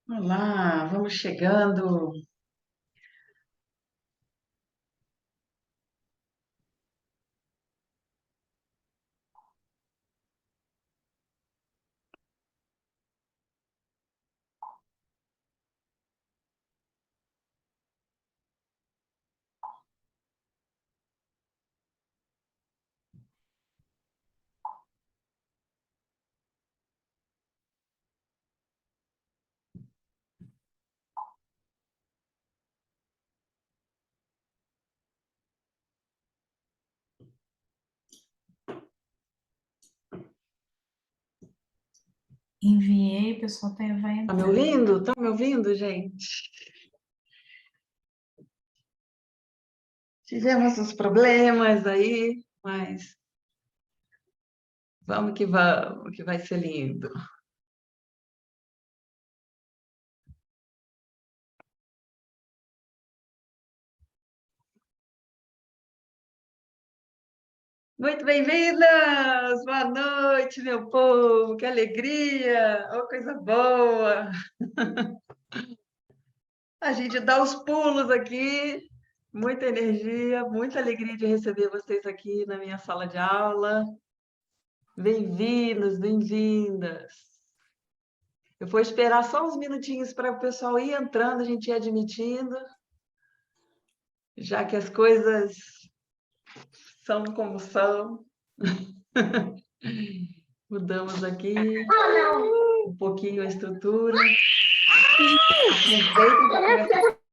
Olá, vamos chegando. Enviei, o pessoal vai Tá me entrar. ouvindo? Tá me ouvindo, gente? Tivemos uns problemas aí, mas vamos, que vai ser lindo. Muito bem-vindas! Boa noite, meu povo! Que alegria! Oh, coisa boa! A gente dá os pulos aqui, muita energia, muita alegria de receber vocês aqui na minha sala de aula. Bem-vindos, bem-vindas! Eu vou esperar só uns minutinhos para o pessoal ir entrando, a gente ir admitindo, já que as coisas são como são. Mudamos aqui um pouquinho a estrutura. Aproveitem para conversar.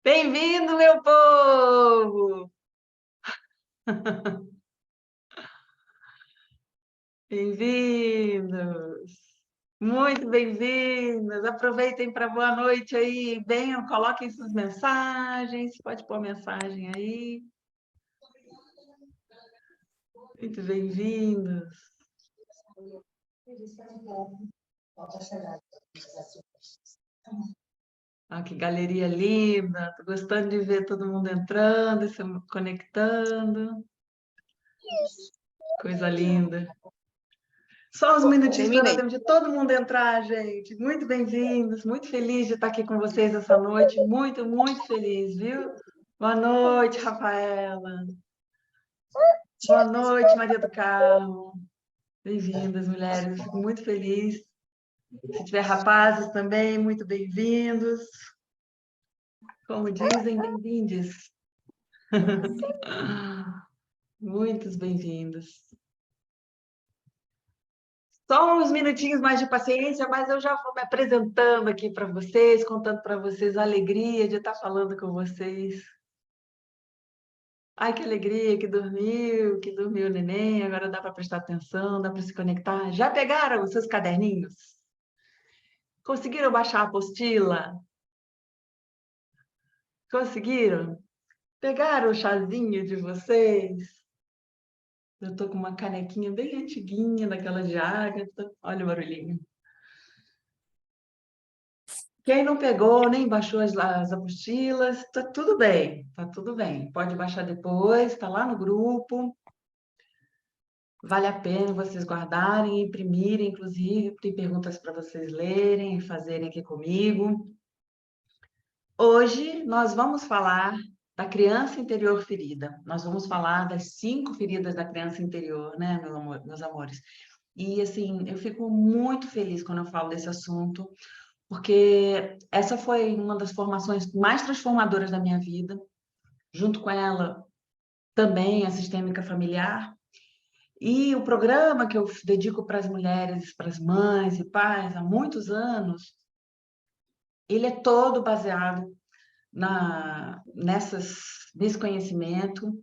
Bem-vindo, meu povo! Bem-vindos! Muito bem-vindas! Aproveitem para boa noite aí. Venham, coloquem suas mensagens. Pode pôr mensagem aí. Muito bem-vindos! Ah, que galeria linda! Tô gostando de ver todo mundo entrando e se conectando. Coisa linda. Só uns minutinhos para dar Terminei. tempo de todo mundo entrar, gente. Muito bem-vindos, muito feliz de estar aqui com vocês essa noite. Muito, muito feliz, viu? Boa noite, Rafaela. Boa noite, Maria do Carmo. Bem-vindas, mulheres. Fico muito feliz. Se tiver rapazes também, muito bem-vindos. Como dizem, bem-vindes. Muitos bem-vindos. Só uns minutinhos mais de paciência, mas eu já vou me apresentando aqui para vocês, contando para vocês a alegria de estar falando com vocês. Ai, que alegria, que dormiu o neném, agora dá para prestar atenção, dá para se conectar. Já pegaram os seus caderninhos? Conseguiram baixar a apostila? Conseguiram? Pegaram o chazinho de vocês? Eu estou com uma canequinha bem antiguinha, daquela de Ágata. Olha o barulhinho. Quem não pegou, nem baixou as apostilas, tá tudo bem, tá tudo bem. Pode baixar depois, está lá no grupo. Vale a pena vocês guardarem, imprimirem, inclusive, tem perguntas para vocês lerem e fazerem aqui comigo. Hoje nós vamos falar da criança interior ferida. Nós vamos falar das 5 feridas da criança interior, né, meus amores? E assim, eu fico muito feliz quando eu falo desse assunto, porque essa foi uma das formações mais transformadoras da minha vida, junto com ela também a sistêmica familiar. E o programa que eu dedico para as mulheres, para as mães e pais há muitos anos, ele é todo baseado nesse conhecimento.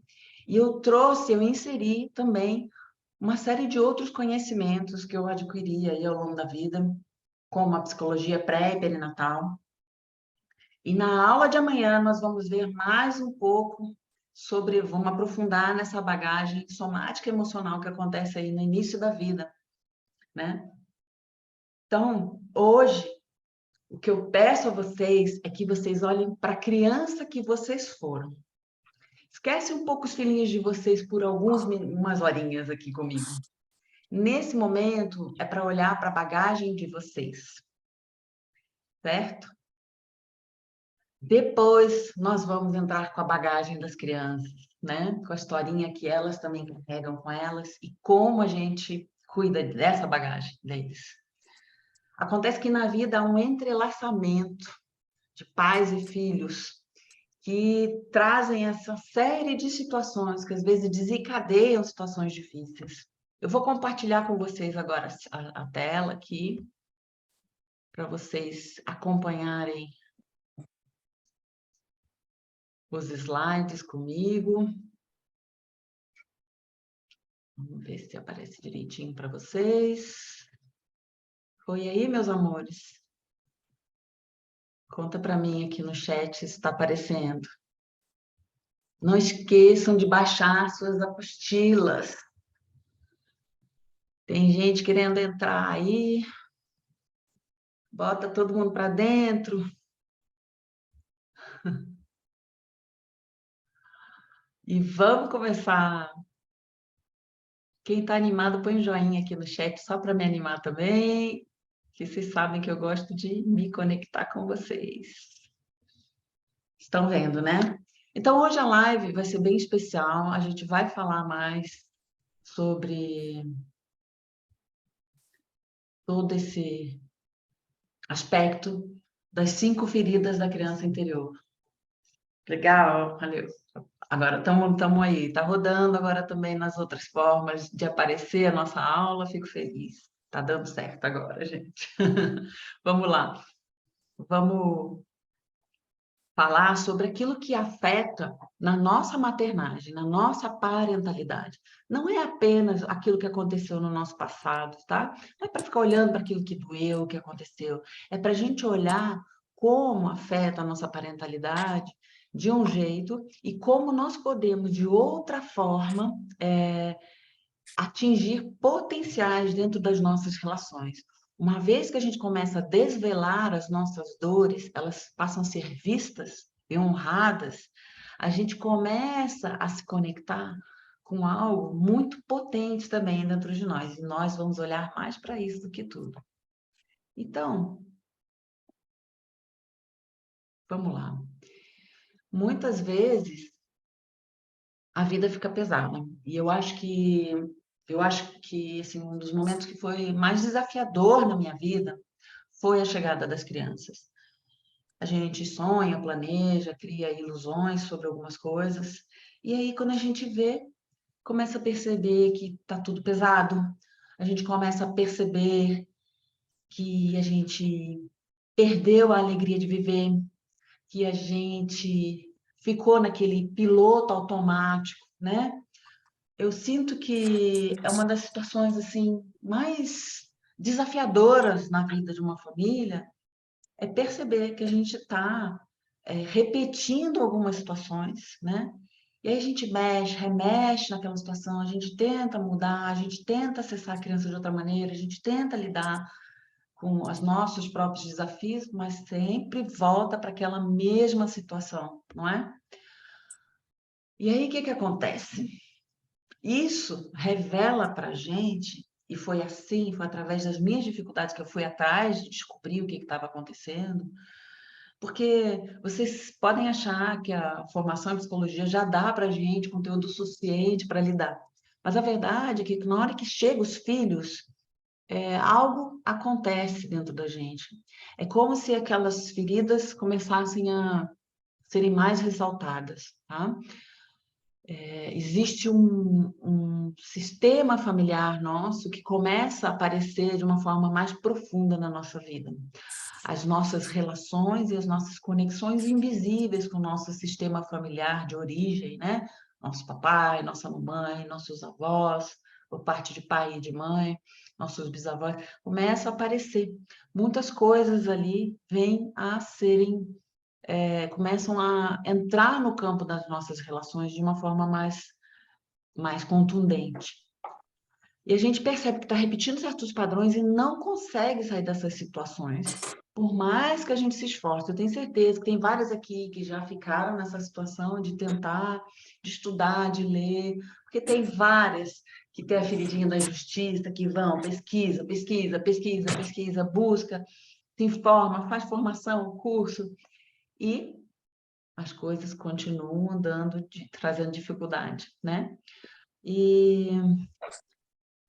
E eu inseri também uma série de outros conhecimentos que eu adquiri aí ao longo da vida, como a psicologia pré e perinatal. E na aula de amanhã nós vamos ver mais um pouco vamos aprofundar nessa bagagem somática e emocional que acontece aí no início da vida, né? Então, hoje, o que eu peço a vocês é que vocês olhem para a criança que vocês foram. Esquece um pouco os filhinhos de vocês por umas horinhas aqui comigo. Nesse momento, é para olhar para a bagagem de vocês, certo? Depois, nós vamos entrar com a bagagem das crianças, né? Com a historinha que elas também carregam com elas e como a gente cuida dessa bagagem deles. Acontece que na vida há um entrelaçamento de pais e filhos que trazem essa série de situações que às vezes desencadeiam situações difíceis. Eu vou compartilhar com vocês agora a tela aqui, para vocês acompanharem os slides comigo. Vamos ver se aparece direitinho para vocês. Foi aí, meus amores? Conta para mim aqui no chat se está aparecendo. Não esqueçam de baixar suas apostilas. Tem gente querendo entrar aí. Bota todo mundo para dentro. E vamos começar. Quem está animado, põe um joinha aqui no chat só para me animar também, que vocês sabem que eu gosto de me conectar com vocês. Estão vendo, né? Então, hoje a live vai ser bem especial. A gente vai falar mais sobre todo esse aspecto das 5 feridas da criança interior. Legal, valeu. Agora estamos aí, está rodando agora também nas outras formas de aparecer a nossa aula, fico feliz. Está dando certo agora, gente. Vamos lá. Vamos falar sobre aquilo que afeta na nossa maternagem, na nossa parentalidade. Não é apenas aquilo que aconteceu no nosso passado, tá? Não é para ficar olhando para aquilo que doeu, que aconteceu. É para a gente olhar como afeta a nossa parentalidade de um jeito e como nós podemos, de outra forma, atingir potenciais dentro das nossas relações. Uma vez que a gente começa a desvelar as nossas dores, elas passam a ser vistas e honradas, a gente começa a se conectar com algo muito potente também dentro de nós. E nós vamos olhar mais para isso do que tudo. Então, vamos lá. Muitas vezes a vida fica pesada. E eu acho que assim, um dos momentos que foi mais desafiador na minha vida foi a chegada das crianças. A gente sonha, planeja, cria ilusões sobre algumas coisas, e aí quando a gente vê, começa a perceber que tá tudo pesado, a gente começa a perceber que a gente perdeu a alegria de viver, que a gente ficou naquele piloto automático, né? Eu sinto que é uma das situações assim mais desafiadoras na vida de uma família, é perceber que a gente está repetindo algumas situações, né? E aí a gente mexe, remexe naquela situação, a gente tenta mudar, a gente tenta acessar a criança de outra maneira, a gente tenta lidar com os nossos próprios desafios, mas sempre volta para aquela mesma situação, não é? E aí o que acontece? Isso revela para a gente, e foi assim, foi através das minhas dificuldades que eu fui atrás de descobrir o que estava acontecendo, porque vocês podem achar que a formação em psicologia já dá para a gente conteúdo suficiente para lidar. Mas a verdade é que na hora que chegam os filhos, algo acontece dentro da gente. É como se aquelas feridas começassem a serem mais ressaltadas, tá? Existe um sistema familiar nosso que começa a aparecer de uma forma mais profunda na nossa vida. As nossas relações e as nossas conexões invisíveis com o nosso sistema familiar de origem, né? nosso papai, nossa mamãe, nossos avós, por parte de pai e de mãe, nossos bisavós, começam a aparecer. Muitas coisas ali vêm a serem, começam a entrar no campo das nossas relações de uma forma mais contundente. E a gente percebe que está repetindo certos padrões e não consegue sair dessas situações. Por mais que a gente se esforce, eu tenho certeza que tem várias aqui que já ficaram nessa situação de tentar, de estudar, de ler, porque tem várias que têm a feridinha da injustiça, que vão, pesquisa, pesquisa, pesquisa, pesquisa, busca, se informa, faz formação, curso, e as coisas continuam andando, trazendo dificuldade, né? E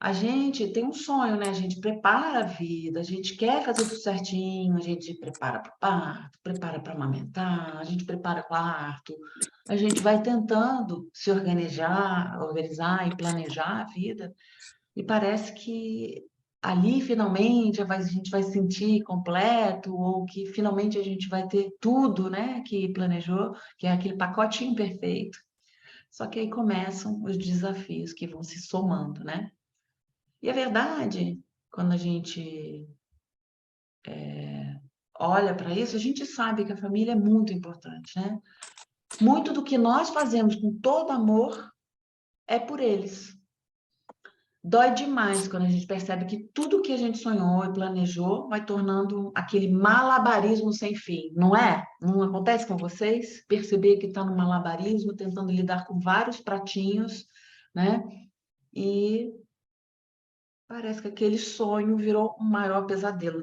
a gente tem um sonho, né? A gente prepara a vida, a gente quer fazer tudo certinho, a gente prepara para o parto, prepara para amamentar, a gente prepara quarto, a gente vai tentando se organizar e planejar a vida, e parece que ali finalmente a gente vai se sentir completo, ou que finalmente a gente vai ter tudo, né, que planejou, que é aquele pacotinho perfeito. Só que aí começam os desafios que vão se somando, né? E a verdade, quando a gente olha para isso, a gente sabe que a família é muito importante, né? Muito do que nós fazemos com todo amor é por eles. Dói demais quando a gente percebe que tudo que a gente sonhou e planejou vai tornando aquele malabarismo sem fim, não é? Não acontece com vocês? Perceber que está no malabarismo, tentando lidar com vários pratinhos, né? E parece que aquele sonho virou o maior pesadelo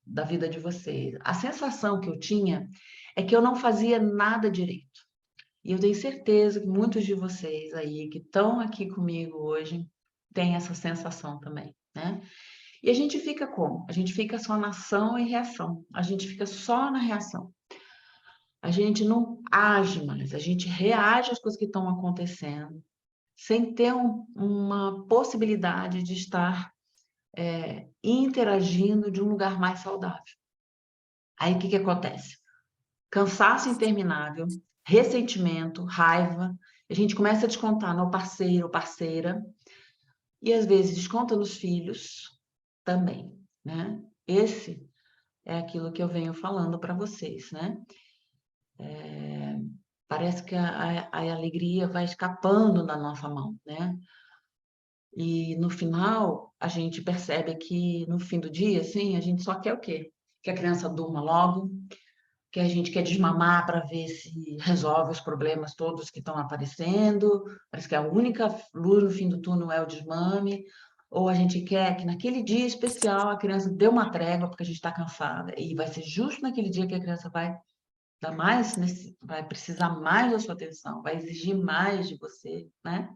da vida de vocês. A sensação que eu tinha é que eu não fazia nada direito. E eu tenho certeza que muitos de vocês aí que estão aqui comigo hoje têm essa sensação também, né? E a gente fica como? A gente fica só na ação e reação. A gente fica só na reação. A gente não age mais, a gente reage às coisas que estão acontecendo, sem ter uma possibilidade de estar interagindo de um lugar mais saudável. Aí o que acontece? Cansaço interminável, ressentimento, raiva. A gente começa a descontar no parceiro ou parceira e às vezes desconta nos filhos também, né? Esse é aquilo que eu venho falando para vocês, né? Parece que a alegria vai escapando da nossa mão, né? E no final, a gente percebe que no fim do dia, assim, a gente só quer o quê? Que a criança durma logo, que a gente quer desmamar para ver se resolve os problemas todos que estão aparecendo. Parece que a única luz no fim do túnel é o desmame. Ou a gente quer que naquele dia especial a criança dê uma trégua porque a gente está cansada. E vai ser justo naquele dia que a criança vai dar mais, vai precisar mais da sua atenção, vai exigir mais de você, né?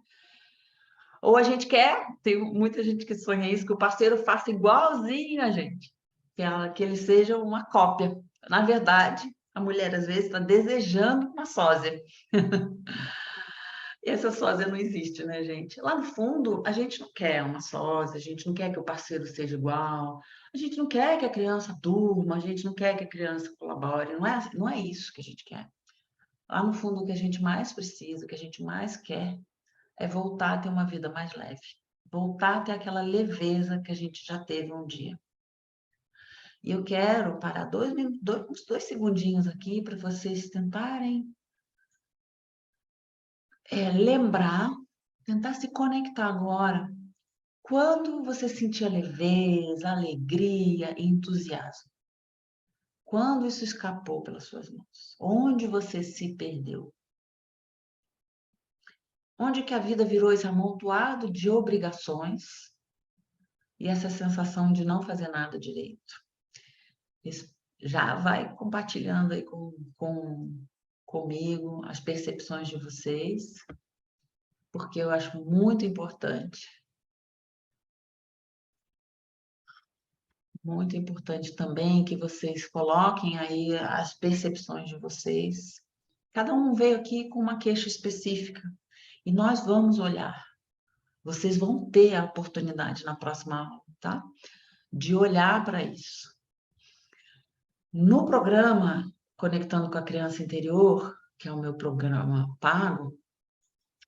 Ou a gente quer, tem muita gente que sonha isso, que o parceiro faça igualzinho a gente, que ele seja uma cópia. Na verdade, a mulher às vezes está desejando uma sósia. E essa sósia não existe, né, gente? Lá no fundo, a gente não quer uma sósia, a gente não quer que o parceiro seja igual, a gente não quer que a criança durma, a gente não quer que a criança colabore, não é isso que a gente quer. Lá no fundo, o que a gente mais precisa, o que a gente mais quer, é voltar a ter uma vida mais leve. Voltar a ter aquela leveza que a gente já teve um dia. E eu quero parar uns 2 segundinhos aqui para vocês tentarem lembrar, tentar se conectar agora. Quando você sentia leveza, alegria, entusiasmo? Quando isso escapou pelas suas mãos? Onde você se perdeu? Onde que a vida virou esse amontoado de obrigações e essa sensação de não fazer nada direito? Já vai compartilhando aí comigo as percepções de vocês, porque eu acho muito importante também que vocês coloquem aí as percepções de vocês. Cada um veio aqui com uma queixa específica e nós vamos olhar. Vocês vão ter a oportunidade na próxima aula, tá? De olhar para isso. No programa Conectando com a Criança Interior, que é o meu programa pago,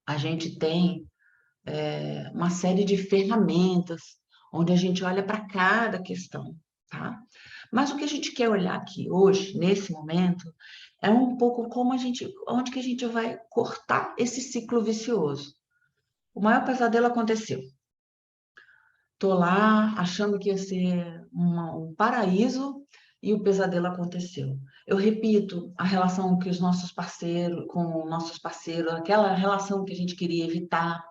a gente tem uma série de ferramentas onde a gente olha para cada questão, tá? Mas o que a gente quer olhar aqui hoje, nesse momento, é um pouco como onde que a gente vai cortar esse ciclo vicioso. O maior pesadelo aconteceu. Tô lá achando que ia ser um paraíso e o pesadelo aconteceu. Eu repito a relação que os nossos parceiros, com nossos parceiros, aquela relação que a gente queria evitar,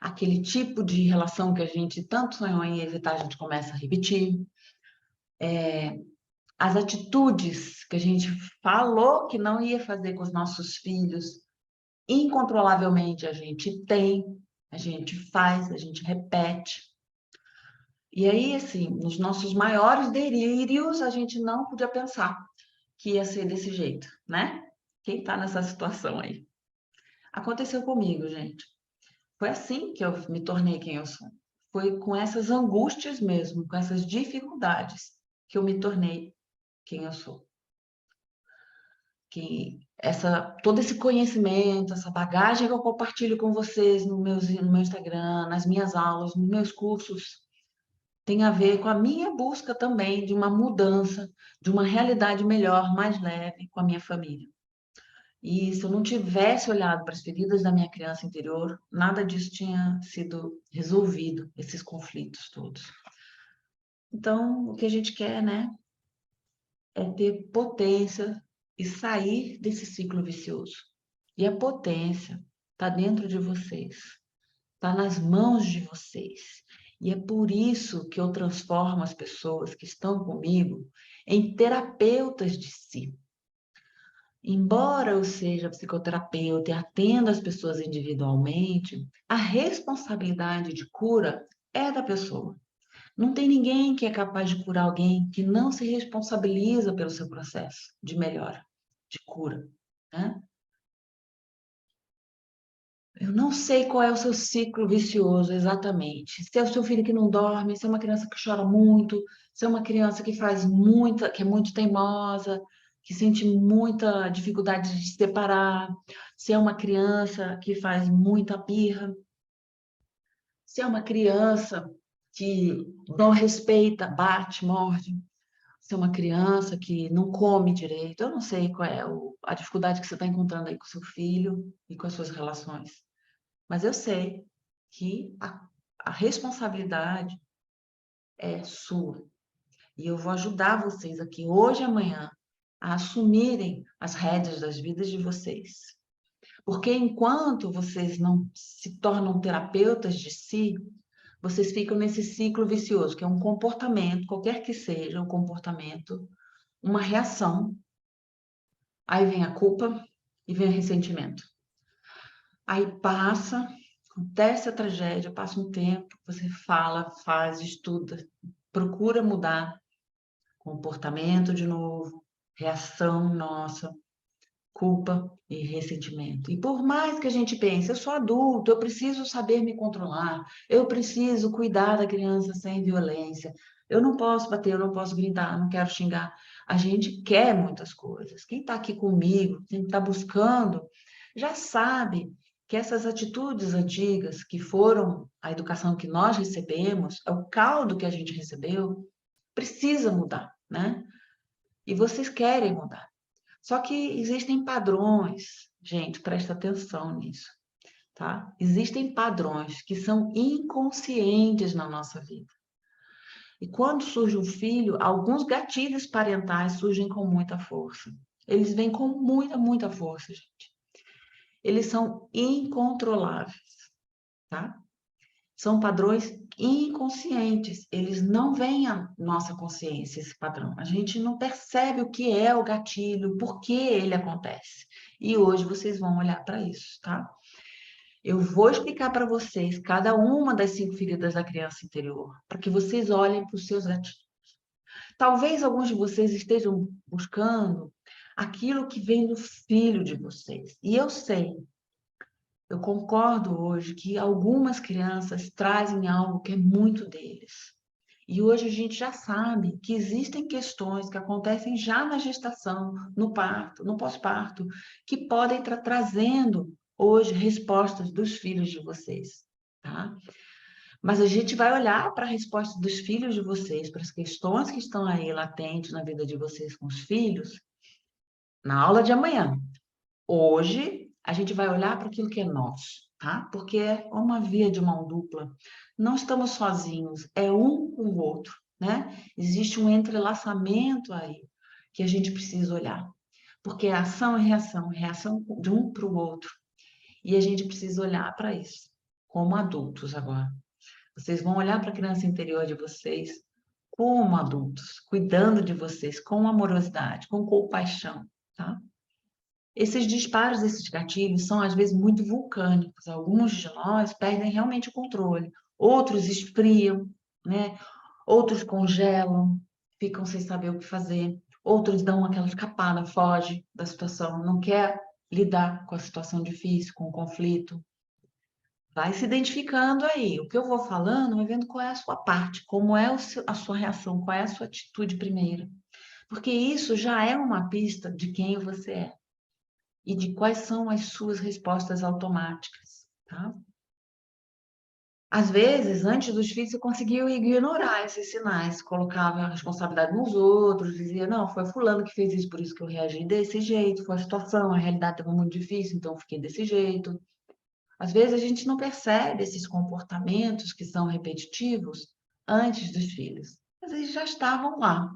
aquele tipo de relação que a gente tanto sonhou em evitar, a gente começa a repetir. As atitudes que a gente falou que não ia fazer com os nossos filhos, incontrolavelmente a gente tem, a gente faz, a gente repete. E aí, assim, nos nossos maiores delírios, a gente não podia pensar que ia ser desse jeito, né? Quem tá nessa situação aí? Aconteceu comigo, gente. Foi assim que eu me tornei quem eu sou. Foi com essas angústias mesmo, com essas dificuldades que eu me tornei quem eu sou. Todo esse conhecimento, essa bagagem que eu compartilho com vocês no meu Instagram, nas minhas aulas, nos meus cursos, tem a ver com a minha busca também de uma mudança, de uma realidade melhor, mais leve com a minha família. E se eu não tivesse olhado para as feridas da minha criança interior, nada disso tinha sido resolvido, esses conflitos todos. Então, o que a gente quer, né, é ter potência e sair desse ciclo vicioso. E a potência está dentro de vocês, está nas mãos de vocês. E é por isso que eu transformo as pessoas que estão comigo em terapeutas de si. Embora eu seja psicoterapeuta e atenda as pessoas individualmente, a responsabilidade de cura é da pessoa. Não tem ninguém que é capaz de curar alguém que não se responsabiliza pelo seu processo de melhora, de cura, né? Eu não sei qual é o seu ciclo vicioso exatamente. Se é o seu filho que não dorme, se é uma criança que chora muito, se é uma criança que que é muito teimosa, que sente muita dificuldade de se separar, se é uma criança que faz muita birra, se é uma criança que não respeita, bate, morde, se é uma criança que não come direito. Eu não sei qual é a dificuldade que você está encontrando aí com seu filho e com as suas relações. Mas eu sei que a responsabilidade é sua. E eu vou ajudar vocês aqui hoje e amanhã a assumirem as rédeas das vidas de vocês. Porque enquanto vocês não se tornam terapeutas de si, vocês ficam nesse ciclo vicioso, que é um comportamento, qualquer que seja o comportamento, uma reação. Aí vem a culpa e vem o ressentimento. Aí passa, acontece a tragédia, passa um tempo, você fala, faz, estuda, procura mudar comportamento de novo, reação nossa, culpa e ressentimento. E por mais que a gente pense, eu sou adulto, eu preciso saber me controlar, eu preciso cuidar da criança sem violência, eu não posso bater, eu não posso gritar, não quero xingar. A gente quer muitas coisas. Quem está aqui comigo, quem está buscando, já sabe que essas atitudes antigas, que foram a educação que nós recebemos, é o caldo que a gente recebeu, precisa mudar, né? E vocês querem mudar. Só que existem padrões, gente, presta atenção nisso, tá? Existem padrões que são inconscientes na nossa vida. E quando surge um filho, alguns gatilhos parentais surgem com muita força. Eles vêm com muita, muita força, gente. Eles são incontroláveis, tá? São padrões inconscientes, eles não vêm à nossa consciência, esse padrão. A gente não percebe o que é o gatilho, por que ele acontece. E hoje vocês vão olhar para isso, tá? Eu vou explicar para vocês cada uma das 5 feridas da criança interior, para que vocês olhem para os seus gatilhos. Talvez alguns de vocês estejam buscando aquilo que vem do filho de vocês. E eu sei, eu concordo hoje que algumas crianças trazem algo que é muito deles. E hoje a gente já sabe que existem questões que acontecem já na gestação, no parto, no pós-parto, que podem estar trazendo hoje respostas dos filhos de vocês, tá? Mas a gente vai olhar para a resposta dos filhos de vocês, para as questões que estão aí latentes na vida de vocês com os filhos, na aula de amanhã. Hoje, a gente vai olhar para aquilo que é nosso, tá? Porque é uma via de mão dupla. Não estamos sozinhos, é um com o outro, né? Existe um entrelaçamento aí que a gente precisa olhar. Porque é ação e reação de um para o outro. E a gente precisa olhar para isso, como adultos agora. Vocês vão olhar para a criança interior de vocês como adultos, cuidando de vocês com amorosidade, com compaixão, tá? Esses disparos desses gatilhos são, às vezes, muito vulcânicos. Alguns de nós perdem realmente o controle. Outros esfriam, né? Outros congelam, ficam sem saber o que fazer. Outros dão aquela escapada, foge da situação, não quer lidar com a situação difícil, com o conflito. Vai se identificando aí. O que eu vou falando, vai vendo qual é a sua parte, como é a sua reação, qual é a sua atitude primeira. Porque isso já é uma pista de quem você é e de quais são as suas respostas automáticas, tá? Às vezes, antes dos filhos, você conseguiu ignorar esses sinais, colocava a responsabilidade nos outros, dizia, não, foi fulano que fez isso, por isso que eu reagi desse jeito, foi a situação, a realidade estava muito difícil, então eu fiquei desse jeito. Às vezes, a gente não percebe esses comportamentos que são repetitivos antes dos filhos, mas eles já estavam lá,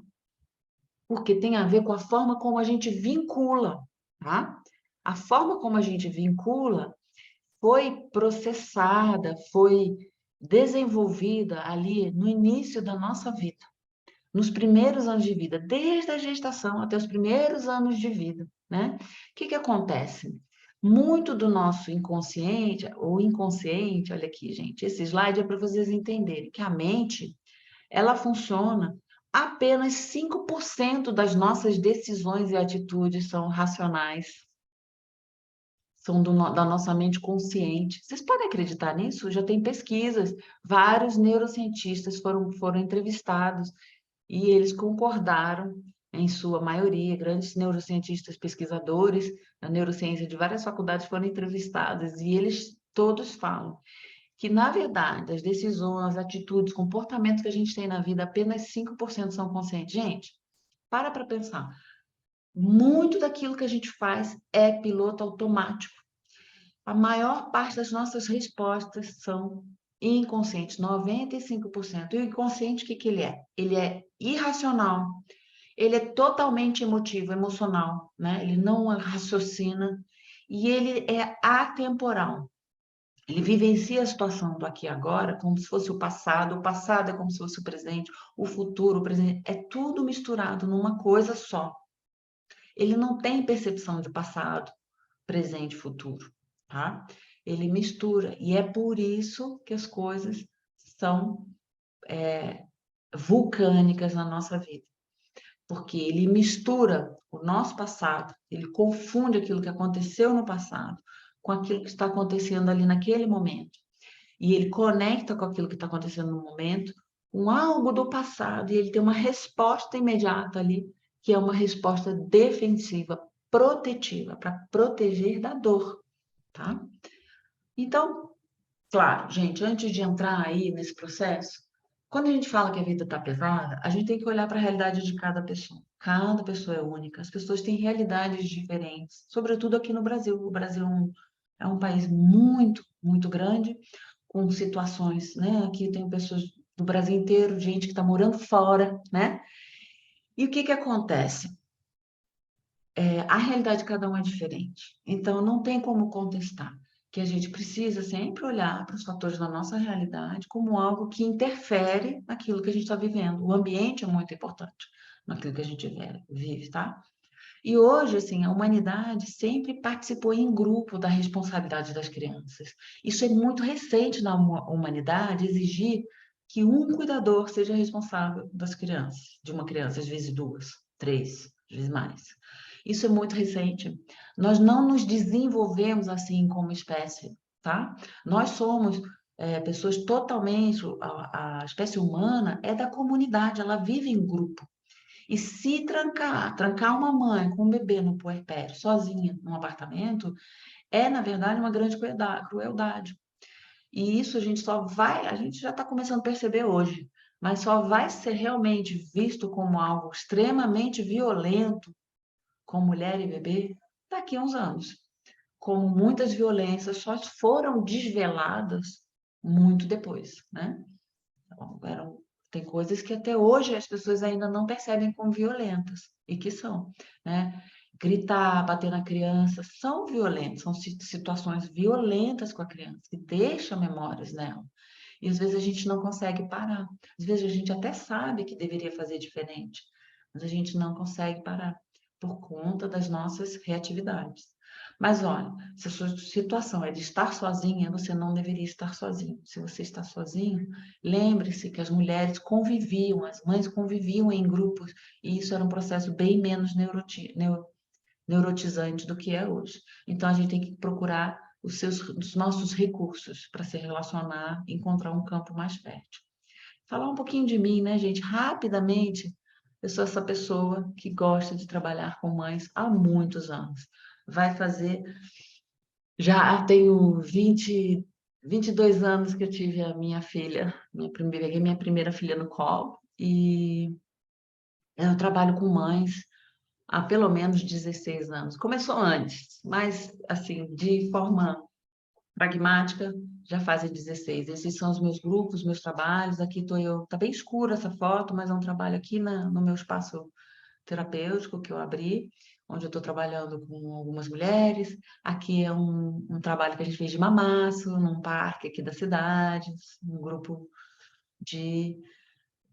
porque tem a ver com a forma como a gente vincula, tá? A forma como a gente vincula foi processada, foi desenvolvida ali no início da nossa vida, nos primeiros anos de vida, desde a gestação até os primeiros anos de vida, né? O que que acontece? Muito do nosso inconsciente, ou inconsciente, olha aqui, gente, esse slide é para vocês entenderem que a mente, ela funciona, apenas 5% das nossas decisões e atitudes são racionais, são da nossa mente consciente. Vocês podem acreditar nisso? Já tem pesquisas, vários neurocientistas foram entrevistados e eles concordaram, em sua maioria, grandes neurocientistas pesquisadores da neurociência de várias faculdades foram entrevistados e eles todos falam que, na verdade, as decisões, atitudes, comportamentos que a gente tem na vida, apenas 5% são conscientes. Gente, para pensar. Muito daquilo que a gente faz é piloto automático. A maior parte das nossas respostas são inconscientes, 95%. E o inconsciente, o que que ele é? Ele é irracional, ele é totalmente emotivo, emocional, né? Ele não raciocina e ele é atemporal. Ele vivencia a situação do aqui e agora como se fosse o passado é como se fosse o presente, o presente, é tudo misturado numa coisa só. Ele não tem percepção de passado, presente e futuro, tá? Ele mistura, e é por isso que as coisas são vulcânicas na nossa vida. Porque ele mistura o nosso passado, ele confunde aquilo que aconteceu no passado com aquilo que está acontecendo ali naquele momento. E ele conecta com aquilo que está acontecendo no momento, com algo do passado, e ele tem uma resposta imediata ali, que é uma resposta defensiva, protetiva, para proteger da dor, tá? Então, claro, gente, antes de entrar aí nesse processo, quando a gente fala que a vida está pesada, a gente tem que olhar para a realidade de cada pessoa. Cada pessoa é única, as pessoas têm realidades diferentes, sobretudo aqui no Brasil. O Brasil é um país muito, muito grande, com situações, né? Aqui tem pessoas do Brasil inteiro, gente que está morando fora, né? E o que que acontece? A realidade de cada um é diferente. Então, não tem como contestar que a gente precisa sempre olhar para os fatores da nossa realidade como algo que interfere naquilo que a gente está vivendo. O ambiente é muito importante naquilo que a gente vive, tá? E hoje, assim, a humanidade sempre participou em grupo da responsabilidade das crianças. Isso é muito recente na humanidade, exigir que um cuidador seja responsável das crianças, de uma criança, às vezes duas, três, às vezes mais. Isso é muito recente. Nós não nos desenvolvemos assim como espécie, tá? Nós somos pessoas totalmente. A espécie humana é da comunidade, ela vive em grupo. E se trancar uma mãe com um bebê no puerpério, sozinha, num apartamento, é, na verdade, uma grande crueldade. E isso a gente já está começando a perceber hoje, mas só vai ser realmente visto como algo extremamente violento com mulher e bebê daqui a uns anos. Como muitas violências só foram desveladas muito depois, né? Então, tem coisas que até hoje as pessoas ainda não percebem como violentas, e que são, né? Gritar, bater na criança, são violentos, são situações violentas com a criança, que deixam memórias nela. E às vezes a gente não consegue parar. Às vezes a gente até sabe que deveria fazer diferente, mas a gente não consegue parar por conta das nossas reatividades. Mas olha, se a sua situação é de estar sozinha, você não deveria estar sozinho. Se você está sozinho, lembre-se que as mulheres conviviam, as mães conviviam em grupos, e isso era um processo bem menos neurotizante do que é hoje. Então, a gente tem que procurar os nossos recursos para se relacionar, encontrar um campo mais fértil. Falar um pouquinho de mim, né, gente? Rapidamente, eu sou essa pessoa que gosta de trabalhar com mães há muitos anos. Vai fazer, já tenho 22 anos que eu tive a minha filha, peguei minha primeira filha no colo, e eu trabalho com mães há pelo menos 16 anos. Começou antes, mas assim, de forma pragmática, já fazem 16. Esses são os meus grupos, meus trabalhos. Aqui estou eu, tá bem escura essa foto, mas é um trabalho aqui no meu espaço terapêutico que eu abri, onde eu estou trabalhando com algumas mulheres. Aqui é um trabalho que a gente fez de mamaço, num parque aqui da cidade, um grupo de,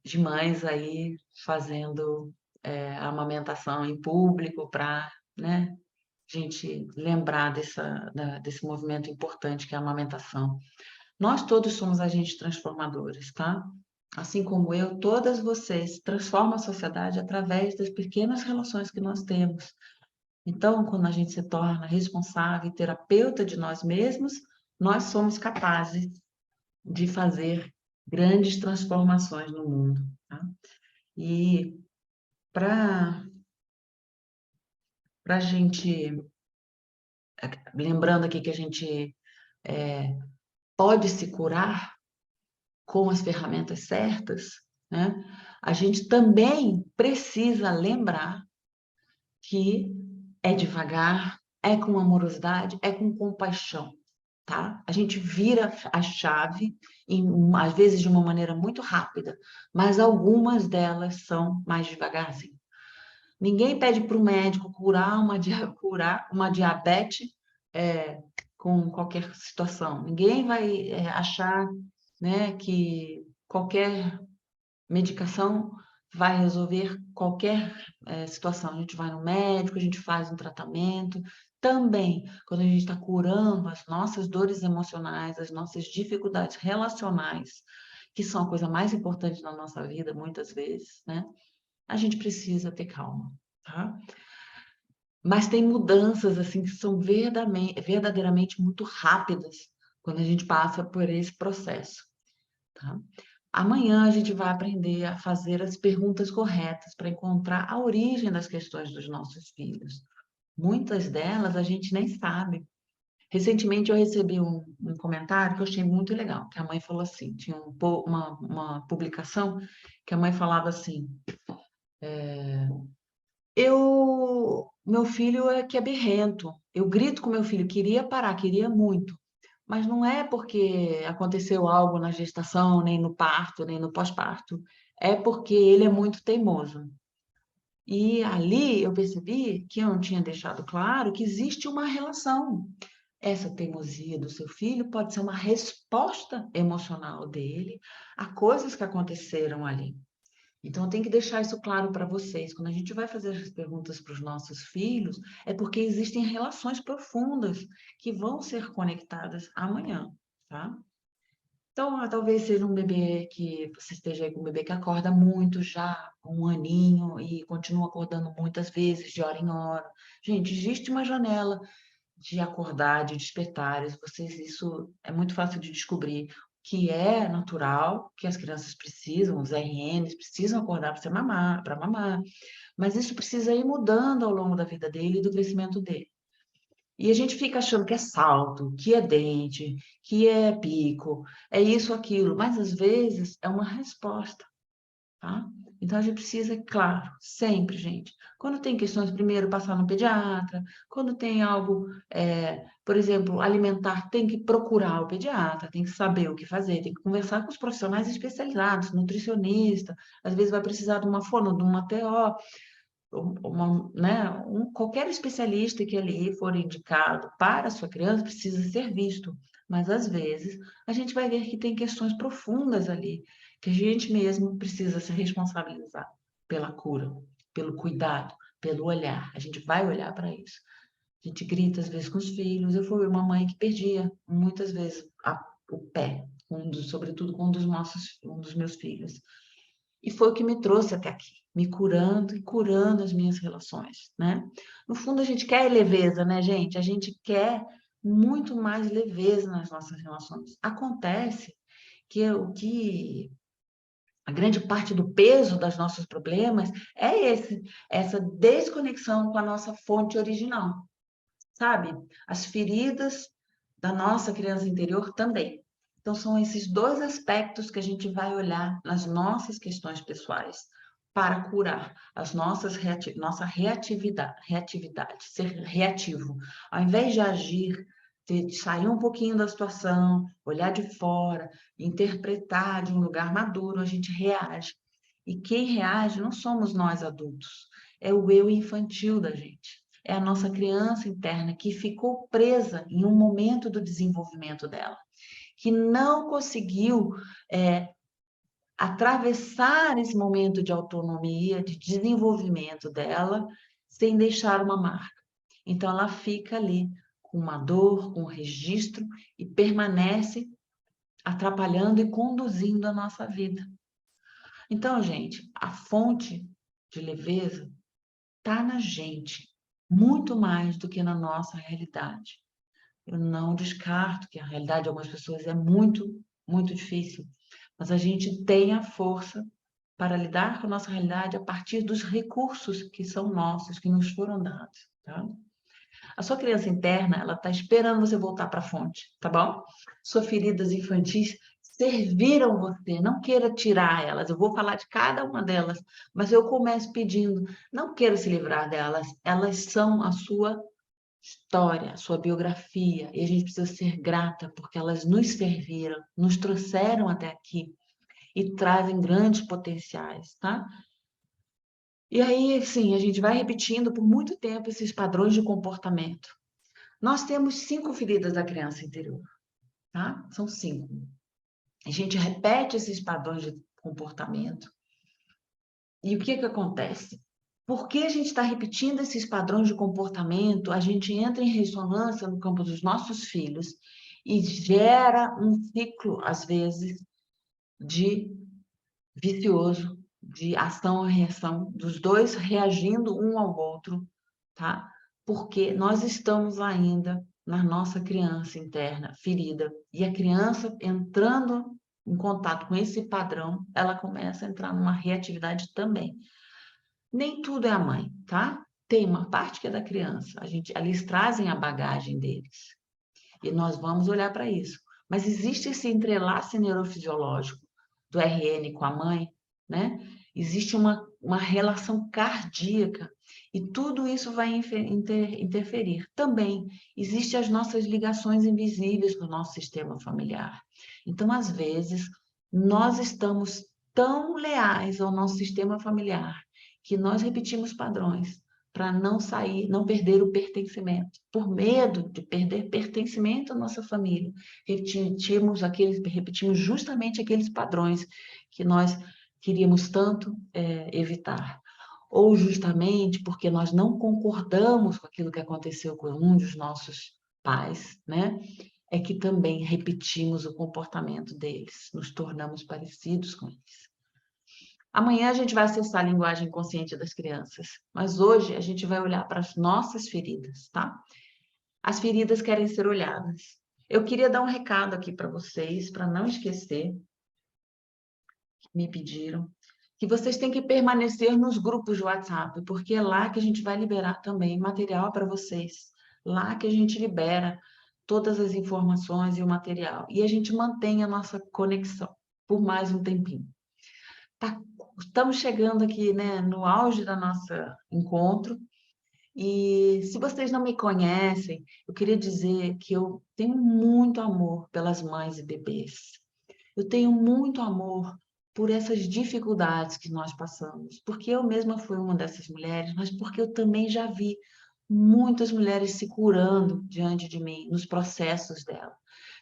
de mães aí fazendo a amamentação em público para, né, gente lembrar desse movimento importante que é a amamentação. Nós todos somos agentes transformadores, tá? Assim como eu, todas vocês transformam a sociedade através das pequenas relações que nós temos. Então, quando a gente se torna responsável e terapeuta de nós mesmos, nós somos capazes de fazer grandes transformações no mundo, tá? E para a gente, lembrando aqui que a gente pode se curar com as ferramentas certas, né? A gente também precisa lembrar que é devagar, é com amorosidade, é com compaixão, tá? A gente vira a chave, às vezes de uma maneira muito rápida, mas algumas delas são mais devagarzinho. Ninguém pede para o médico curar uma diabetes com qualquer situação. Ninguém vai achar, né, que qualquer medicação vai resolver qualquer situação. A gente vai no médico, a gente faz um tratamento. Também, quando a gente está curando as nossas dores emocionais, as nossas dificuldades relacionais, que são a coisa mais importante na nossa vida, muitas vezes, né? A gente precisa ter calma, tá? Mas tem mudanças, assim, que são verdadeiramente muito rápidas quando a gente passa por esse processo, tá? Amanhã a gente vai aprender a fazer as perguntas corretas para encontrar a origem das questões dos nossos filhos. Muitas delas a gente nem sabe. Recentemente eu recebi um comentário que eu achei muito legal, que a mãe falou assim, tinha uma publicação que a mãe falava assim, meu filho é que é birrento, eu grito com meu filho, queria parar, queria muito, mas não é porque aconteceu algo na gestação, nem no parto, nem no pós-parto. É porque ele é muito teimoso. E ali eu percebi que eu não tinha deixado claro que existe uma relação. Essa teimosia do seu filho pode ser uma resposta emocional dele a coisas que aconteceram ali. Então, eu tenho que deixar isso claro para vocês. Quando a gente vai fazer as perguntas para os nossos filhos, é porque existem relações profundas que vão ser conectadas amanhã, tá? Então, talvez seja um bebê que você esteja aí com um bebê que acorda muito já, com um aninho, e continua acordando muitas vezes, de hora em hora. Gente, existe uma janela de acordar, de despertar. Isso é muito fácil de descobrir, que é natural, que as crianças precisam, os RNs precisam acordar para mamar, mas isso precisa ir mudando ao longo da vida dele e do crescimento dele. E a gente fica achando que é salto, que é dente, que é pico, é isso, aquilo, mas às vezes é uma resposta, tá? Então a gente precisa, é claro, sempre, gente. Quando tem questões, primeiro passar no pediatra, quando tem algo, por exemplo, alimentar, tem que procurar o pediatra, tem que saber o que fazer, tem que conversar com os profissionais especializados, nutricionista, às vezes vai precisar de uma fono, de uma TO, qualquer especialista que ali for indicado para a sua criança precisa ser visto. Mas, às vezes, a gente vai ver que tem questões profundas ali, que a gente mesmo precisa se responsabilizar pela cura, pelo cuidado, pelo olhar. A gente vai olhar para isso. A gente grita, às vezes, com os filhos. Eu fui uma mãe que perdia, muitas vezes, o pé, sobretudo com um dos meus filhos. E foi o que me trouxe até aqui, me curando e curando as minhas relações, né? No fundo, a gente quer leveza, né, gente? A gente quer muito mais leveza nas nossas relações. Acontece que a grande parte do peso dos nossos problemas é essa desconexão com a nossa fonte original, sabe? As feridas da nossa criança interior também. Então, são esses dois aspectos que a gente vai olhar nas nossas questões pessoais para curar nossa reatividade, ser reativo. Ao invés de agir, de sair um pouquinho da situação, olhar de fora, interpretar de um lugar maduro, a gente reage. E quem reage não somos nós adultos, é o eu infantil da gente. É a nossa criança interna que ficou presa em um momento do desenvolvimento dela, que não conseguiu atravessar esse momento de autonomia, de desenvolvimento dela, sem deixar uma marca. Então, ela fica ali com uma dor, com um registro e permanece atrapalhando e conduzindo a nossa vida. Então, gente, a fonte de leveza está na gente, muito mais do que na nossa realidade. Eu não descarto que a realidade de algumas pessoas é muito, muito difícil, mas a gente tem a força para lidar com a nossa realidade a partir dos recursos que são nossos, que nos foram dados, tá? A sua criança interna, ela está esperando você voltar para a fonte, tá bom? Suas feridas infantis serviram você, não queira tirar elas. Eu vou falar de cada uma delas, mas eu começo pedindo, não queira se livrar delas, elas são a sua história, a sua biografia, e a gente precisa ser grata porque elas nos serviram, nos trouxeram até aqui e trazem grandes potenciais, tá? E aí, sim, a gente vai repetindo por muito tempo esses padrões de comportamento. Nós temos 5 feridas da criança interior, tá? São 5. A gente repete esses padrões de comportamento. E o que que acontece? Porque a gente está repetindo esses padrões de comportamento, a gente entra em ressonância no campo dos nossos filhos e gera um ciclo, às vezes, de vicioso, de ação e reação, dos dois reagindo um ao outro, tá? Porque nós estamos ainda na nossa criança interna ferida e a criança entrando em contato com esse padrão, ela começa a entrar numa reatividade também. Nem tudo é a mãe, tá? Tem uma parte que é da criança. Eles trazem a bagagem deles. E nós vamos olhar para isso. Mas existe esse entrelace neurofisiológico do RN com a mãe, né? Existe uma relação cardíaca e tudo isso vai interferir. Também existem as nossas ligações invisíveis no nosso sistema familiar. Então, às vezes, nós estamos tão leais ao nosso sistema familiar que nós repetimos padrões para não sair, não perder o pertencimento. Por medo de perder pertencimento à nossa família, repetimos justamente aqueles padrões que nós queríamos tanto evitar. Ou justamente porque nós não concordamos com aquilo que aconteceu com um dos nossos pais, né? É que também repetimos o comportamento deles, nos tornamos parecidos com eles. Amanhã a gente vai acessar a linguagem consciente das crianças, mas hoje a gente vai olhar para as nossas feridas, tá? As feridas querem ser olhadas. Eu queria dar um recado aqui para vocês, para não esquecer, que me pediram, que vocês têm que permanecer nos grupos de WhatsApp, porque é lá que a gente vai liberar também material para vocês. lá que a gente libera todas as informações e o material. E a gente mantém a nossa conexão por mais um tempinho. Tá, estamos chegando aqui, né, no auge da nossa encontro. E se vocês não me conhecem, eu queria dizer que eu tenho muito amor pelas mães e bebês. Eu tenho muito amor por essas dificuldades que nós passamos, porque eu mesma fui uma dessas mulheres, mas porque eu também já vi muitas mulheres se curando diante de mim, nos processos dela,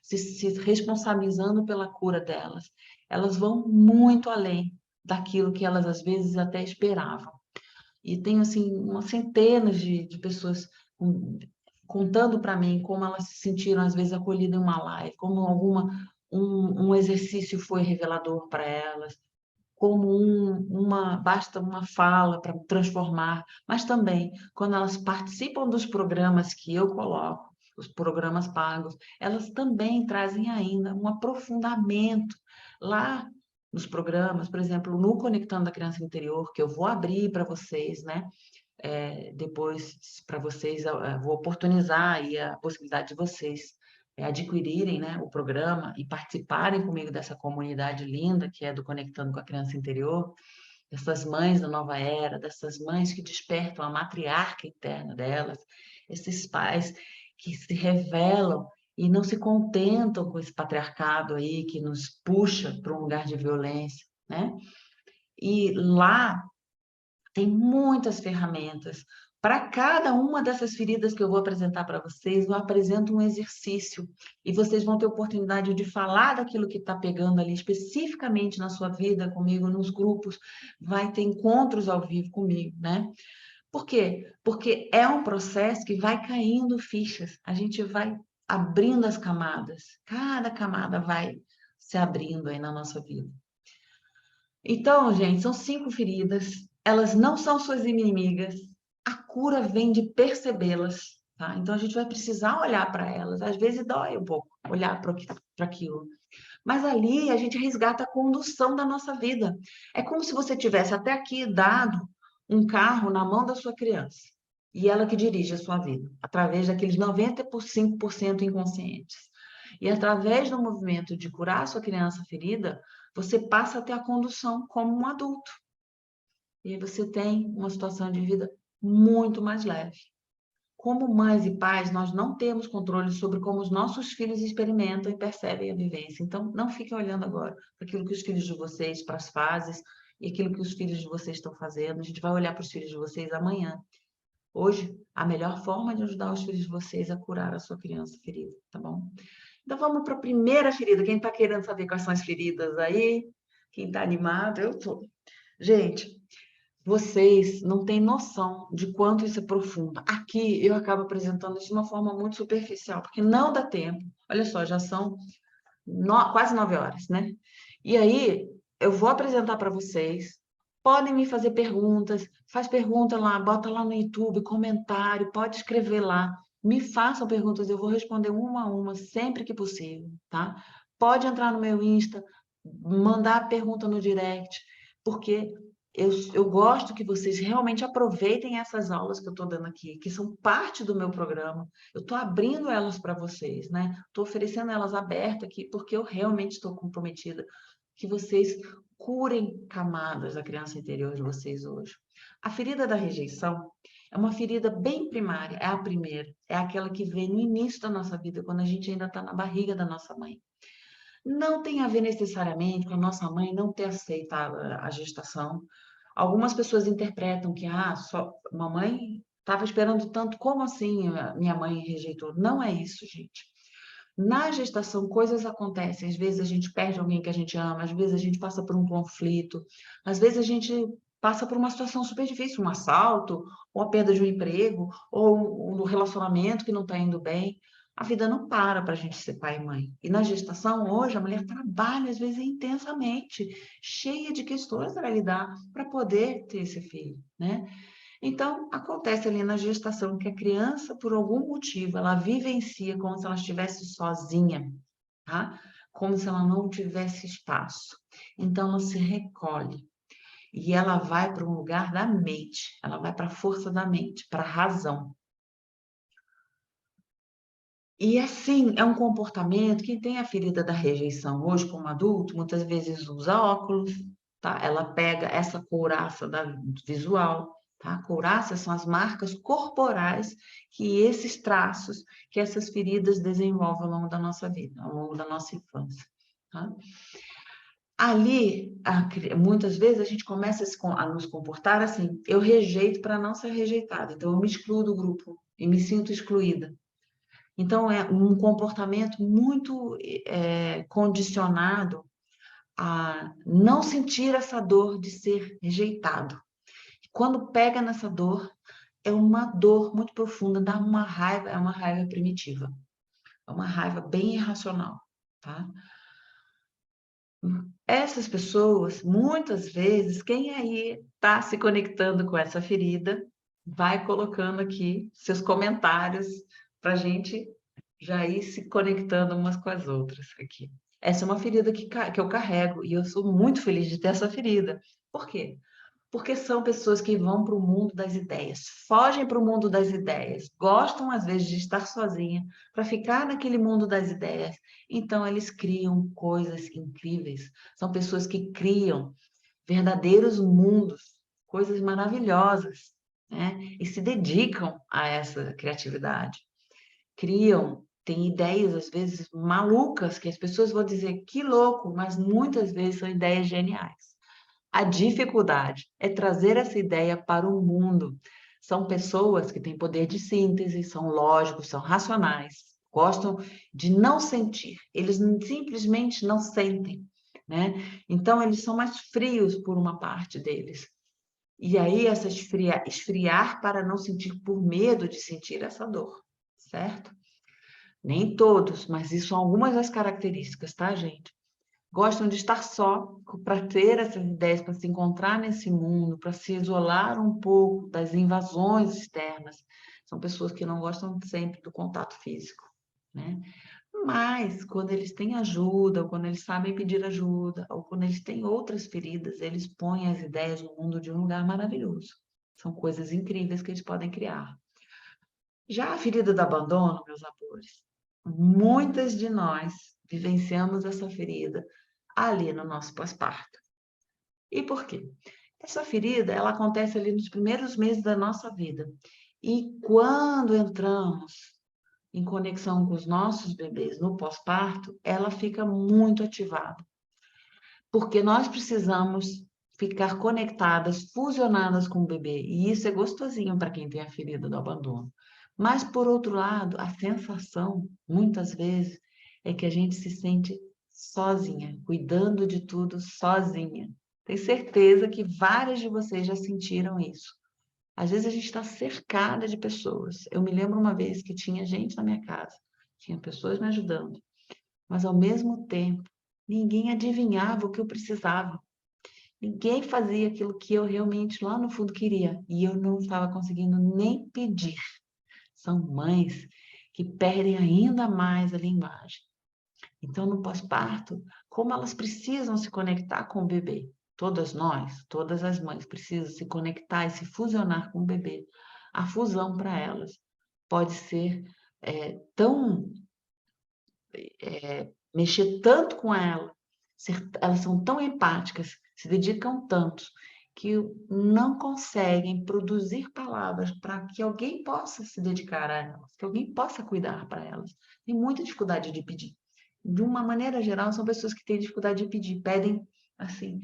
se responsabilizando pela cura delas. Elas vão muito além daquilo que elas às vezes até esperavam. E tenho assim umas centenas de pessoas contando para mim como elas se sentiram às vezes acolhidas em uma live, como um exercício foi revelador para elas, como basta uma fala para transformar, mas também quando elas participam dos programas que eu coloco, os programas pagos, elas também trazem ainda um aprofundamento lá nos programas, por exemplo, no Conectando a Criança Interior, que eu vou abrir para vocês, né? Depois, para vocês, vou oportunizar aí a possibilidade de vocês adquirirem, né, o programa e participarem comigo dessa comunidade linda que é do Conectando com a Criança Interior, dessas mães da nova era, dessas mães que despertam a matriarca interna delas, esses pais que se revelam e não se contentam com esse patriarcado aí que nos puxa para um lugar de violência, né? E lá tem muitas ferramentas. Para cada uma dessas feridas que eu vou apresentar para vocês, eu apresento um exercício e vocês vão ter oportunidade de falar daquilo que está pegando ali especificamente na sua vida comigo, nos grupos, vai ter encontros ao vivo comigo, né? Por quê? Porque é um processo que vai caindo fichas, a gente vai abrindo as camadas, cada camada vai se abrindo aí na nossa vida. Então, gente, são 5 feridas, elas não são suas inimigas, a cura vem de percebê-las, tá? Então, a gente vai precisar olhar para elas, às vezes dói um pouco olhar para aquilo, mas ali a gente resgata a condução da nossa vida. É como se você tivesse até aqui dado um carro na mão da sua criança, e ela que dirige a sua vida, através daqueles 95% inconscientes. E através do movimento de curar a sua criança ferida, você passa a ter a condução como um adulto. E aí você tem uma situação de vida muito mais leve. Como mães e pais, nós não temos controle sobre como os nossos filhos experimentam e percebem a vivência. Então, não fiquem olhando agora para aquilo que os filhos de vocês, para as fases, e aquilo que os filhos de vocês estão fazendo. A gente vai olhar para os filhos de vocês amanhã. Hoje, a melhor forma de ajudar os filhos de vocês é curar a sua criança ferida, tá bom? Então, vamos para a primeira ferida. Quem está querendo saber quais são as feridas aí? Quem está animado? Eu estou. Gente, vocês não têm noção de quanto isso é profundo. Aqui eu acabo apresentando isso de uma forma muito superficial, porque não dá tempo. Olha só, já são quase 9 horas, né? E aí, eu vou apresentar para vocês. Podem me fazer perguntas, faz pergunta lá, bota lá no YouTube, comentário, pode escrever lá. Me façam perguntas, eu vou responder uma a uma sempre que possível, tá? Pode entrar no meu Insta, mandar pergunta no direct, porque eu gosto que vocês realmente aproveitem essas aulas que eu estou dando aqui, que são parte do meu programa. Eu estou abrindo elas para vocês, né? Estou oferecendo elas abertas aqui, porque eu realmente estou comprometida que vocês curem camadas da criança interior de vocês hoje. A ferida da rejeição é uma ferida bem primária, é a primeira, é aquela que vem no início da nossa vida, quando a gente ainda está na barriga da nossa mãe. Não tem a ver necessariamente com a nossa mãe não ter aceitado a gestação. Algumas pessoas interpretam que só mamãe estava esperando tanto, como assim minha mãe rejeitou? Não é isso, gente. Na gestação, coisas acontecem. Às vezes a gente perde alguém que a gente ama, às vezes a gente passa por um conflito, às vezes a gente passa por uma situação super difícil, um assalto, ou a perda de um emprego, ou um relacionamento que não está indo bem. A vida não para a gente ser pai e mãe. E na gestação, hoje, a mulher trabalha, às vezes, intensamente, cheia de questões para lidar, para poder ter esse filho, né? Então, acontece ali na gestação que a criança, por algum motivo, ela vivencia como se ela estivesse sozinha, tá? Como se ela não tivesse espaço. Então, ela se recolhe e ela vai para um lugar da mente, ela vai para a força da mente, para a razão. E assim, é um comportamento, quem tem a ferida da rejeição hoje como adulto, muitas vezes usa óculos, tá? Ela pega essa couraça visual, tá? Couraças são as marcas corporais que esses traços, que essas feridas desenvolvem ao longo da nossa vida, ao longo da nossa infância, tá? Ali, muitas vezes a gente começa a nos comportar assim, eu rejeito para não ser rejeitada, então eu me excluo do grupo e me sinto excluída. Então, é um comportamento muito condicionado a não sentir essa dor de ser rejeitado. Quando pega nessa dor, é uma dor muito profunda, dá uma raiva, é uma raiva primitiva, é uma raiva bem irracional, tá? Essas pessoas, muitas vezes, quem aí está se conectando com essa ferida, vai colocando aqui seus comentários para a gente já ir se conectando umas com as outras aqui. Essa é uma ferida que eu carrego e eu sou muito feliz de ter essa ferida. Por quê? Porque são pessoas que vão para o mundo das ideias, fogem para o mundo das ideias, gostam às vezes de estar sozinha para ficar naquele mundo das ideias. Então eles criam coisas incríveis. São pessoas que criam verdadeiros mundos, coisas maravilhosas, né? E se dedicam a essa criatividade. Criam, têm ideias às vezes malucas que as pessoas vão dizer que louco, mas muitas vezes são ideias geniais. A dificuldade é trazer essa ideia para o mundo. São pessoas que têm poder de síntese, são lógicos, são racionais, gostam de não sentir. Eles simplesmente não sentem, né? Então, eles são mais frios por uma parte deles. E aí, essa esfriar para não sentir por medo de sentir essa dor, certo? Nem todos, mas isso são algumas das características, tá, gente? Gostam de estar só, para ter essas ideias, para se encontrar nesse mundo, para se isolar um pouco das invasões externas. São pessoas que não gostam sempre do contato físico, né? Mas quando eles têm ajuda, ou quando eles sabem pedir ajuda, ou quando eles têm outras feridas, eles põem as ideias no mundo de um lugar maravilhoso. São coisas incríveis que eles podem criar. Já a ferida do abandono, meus amores, muitas de nós vivenciamos essa ferida ali no nosso pós-parto. E por quê? Essa ferida, ela acontece ali nos primeiros meses da nossa vida. E quando entramos em conexão com os nossos bebês no pós-parto, ela fica muito ativada. Porque nós precisamos ficar conectadas, fusionadas com o bebê. E isso é gostosinho para quem tem a ferida do abandono. Mas, por outro lado, a sensação, muitas vezes, é que a gente se sente sozinha, cuidando de tudo sozinha. Tenho certeza que várias de vocês já sentiram isso. Às vezes a gente está cercada de pessoas. Eu me lembro uma vez que tinha gente na minha casa, tinha pessoas me ajudando, mas ao mesmo tempo, ninguém adivinhava o que eu precisava. Ninguém fazia aquilo que eu realmente lá no fundo queria e eu não estava conseguindo nem pedir. São mães que perdem ainda mais a linguagem. Então, no pós-parto, como elas precisam se conectar com o bebê? Todas nós, todas as mães precisam se conectar e se fusionar com o bebê. A fusão para elas pode ser tão mexer tanto com ela, elas são tão empáticas, se dedicam tanto, que não conseguem produzir palavras para que alguém possa se dedicar a elas, que alguém possa cuidar para elas. Tem muita dificuldade de pedir. De uma maneira geral, são pessoas que têm dificuldade de pedir, pedem assim,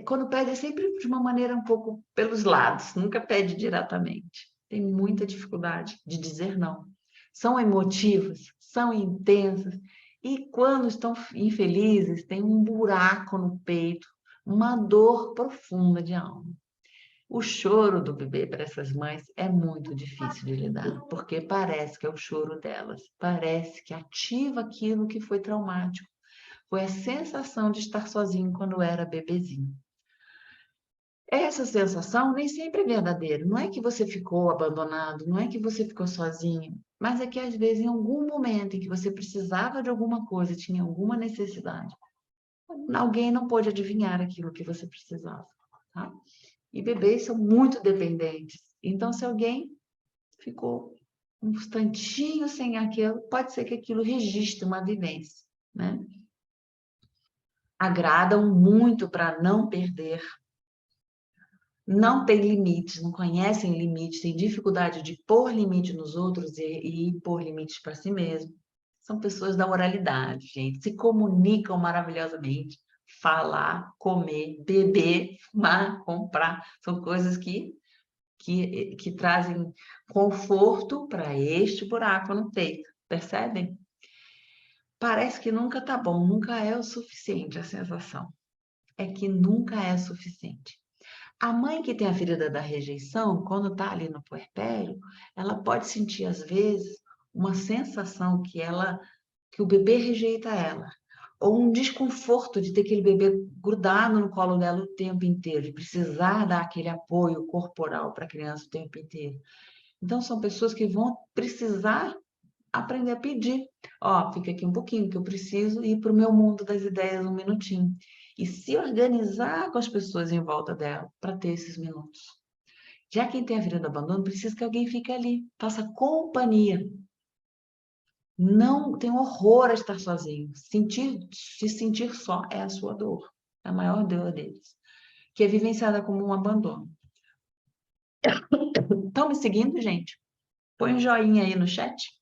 quando pede é sempre de uma maneira um pouco pelos lados, nunca pede diretamente. Tem muita dificuldade de dizer não. São emotivas, são intensas, e quando estão infelizes, tem um buraco no peito, uma dor profunda de alma. O choro do bebê para essas mães é muito difícil de lidar, porque parece que é o choro delas, parece que ativa aquilo que foi traumático. Foi a sensação de estar sozinho quando era bebezinho. Essa sensação nem sempre é verdadeira. Não é que você ficou abandonado, não é que você ficou sozinho, mas é que às vezes em algum momento em que você precisava de alguma coisa, tinha alguma necessidade, alguém não pôde adivinhar aquilo que você precisava, tá? E bebês são muito dependentes. Então, se alguém ficou um instantinho sem aquilo, pode ser que aquilo registre uma vivência, né? Agradam muito para não perder, não tem limites, não conhecem limites, têm dificuldade de pôr limite nos outros e pôr limites para si mesmo. São pessoas da oralidade, gente, se comunicam maravilhosamente. Falar, comer, beber, fumar, comprar, são coisas que trazem conforto para este buraco no peito, percebem? Parece que nunca tá bom, nunca é o suficiente a sensação. É que nunca é suficiente. A mãe que tem a ferida da rejeição, quando está ali no puerpério, ela pode sentir, às vezes, uma sensação que o bebê rejeita ela, ou um desconforto de ter aquele bebê grudado no colo dela o tempo inteiro, de precisar dar aquele apoio corporal para a criança o tempo inteiro. Então, são pessoas que vão precisar aprender a pedir. Ó, fica aqui um pouquinho, que eu preciso ir para o meu mundo das ideias um minutinho. E se organizar com as pessoas em volta dela para ter esses minutos. Já quem tem a vida do abandono precisa que alguém fique ali, faça companhia. Não tem horror a estar sozinho. Se sentir só é a sua dor, é a maior dor deles, que é vivenciada como um abandono. Estão me seguindo, gente? Põe um joinha aí no chat.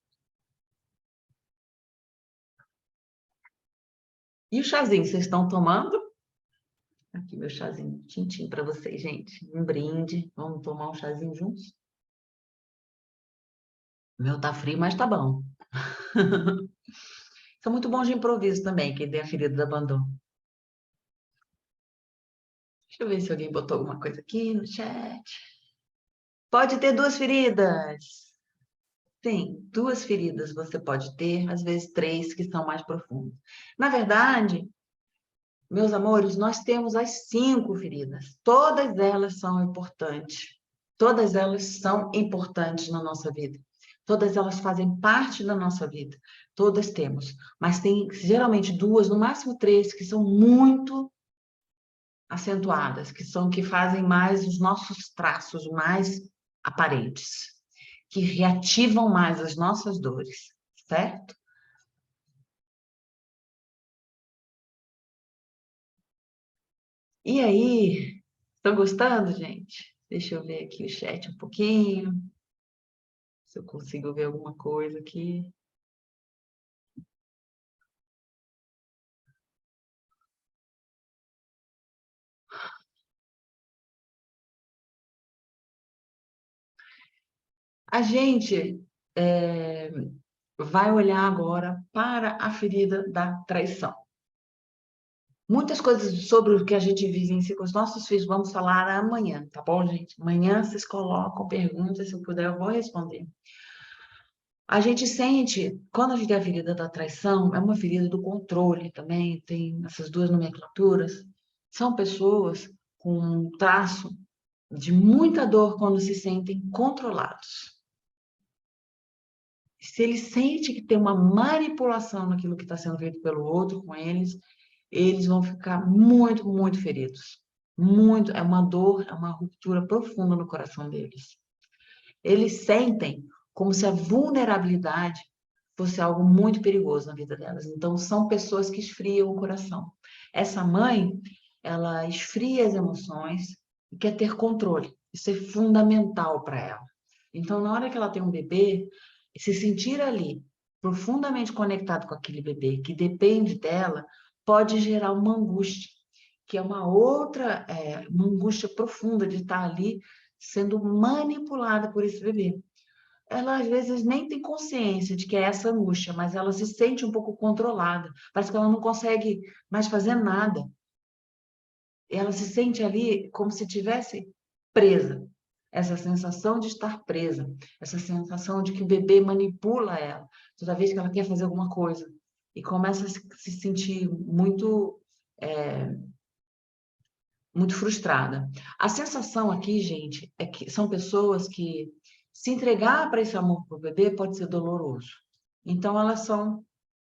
E o chazinho, vocês estão tomando? Aqui meu chazinho tintim para vocês, gente. Um brinde. Vamos tomar um chazinho juntos? O meu tá frio, mas tá bom. São muito bons de improviso também, quem tem a ferida do abandono. Deixa eu ver se alguém botou alguma coisa aqui no chat. Pode ter duas feridas. Sim, duas feridas você pode ter, às vezes três, que são mais profundas. Na verdade, meus amores, nós temos as 5 feridas. Todas elas são importantes. Todas elas são importantes na nossa vida. Todas elas fazem parte da nossa vida. Todas temos. Mas tem geralmente 2, no máximo 3, que são muito acentuadas, que fazem mais os nossos traços mais aparentes, que reativam mais as nossas dores, certo? E aí, estão gostando, gente? Deixa eu ver aqui o chat um pouquinho, se eu consigo ver alguma coisa aqui. A gente vai olhar agora para a ferida da traição. Muitas coisas sobre o que a gente vivencia com os nossos filhos, vamos falar amanhã, tá bom, gente? Amanhã vocês colocam perguntas, se eu puder eu vou responder. A gente sente, quando a gente tem a ferida da traição, é uma ferida do controle também, tem essas duas nomenclaturas. São pessoas com um traço de muita dor quando se sentem controlados. Se ele sente que tem uma manipulação naquilo que está sendo feito pelo outro com eles vão ficar muito, muito feridos. Muito, é uma dor, é uma ruptura profunda no coração deles. Eles sentem como se a vulnerabilidade fosse algo muito perigoso na vida delas. Então, são pessoas que esfriam o coração. Essa mãe, ela esfria as emoções e quer ter controle. Isso é fundamental para ela. Então, na hora que ela tem um bebê, se sentir ali profundamente conectado com aquele bebê que depende dela, pode gerar uma angústia, que é uma outra, uma angústia profunda de estar ali sendo manipulada por esse bebê. Ela às vezes nem tem consciência de que é essa angústia, mas ela se sente um pouco controlada. Parece que ela não consegue mais fazer nada. Ela se sente ali como se tivesse presa. Essa sensação de estar presa, essa sensação de que o bebê manipula ela toda vez que ela quer fazer alguma coisa. E começa a se sentir muito frustrada. A sensação aqui, gente, é que são pessoas que se entregar para esse amor para o bebê pode ser doloroso. Então, elas são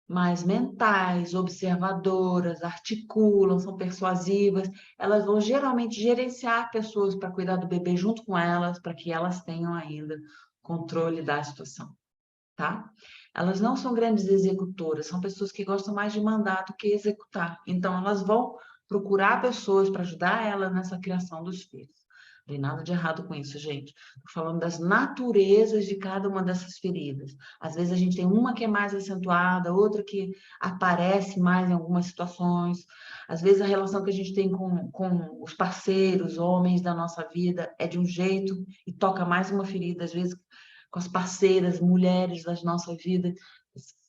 mais mentais, observadoras, articulam, são persuasivas. Elas vão geralmente gerenciar pessoas para cuidar do bebê junto com elas, para que elas tenham ainda controle da situação, tá? Elas não são grandes executoras, são pessoas que gostam mais de mandar do que executar. Então, elas vão procurar pessoas para ajudar elas nessa criação dos filhos. Não tem nada de errado com isso, gente. Estou falando das naturezas de cada uma dessas feridas. Às vezes a gente tem uma que é mais acentuada, outra que aparece mais em algumas situações. Às vezes a relação que a gente tem com os parceiros, homens da nossa vida, é de um jeito e toca mais uma ferida. Às vezes com as parceiras, mulheres da nossa vida,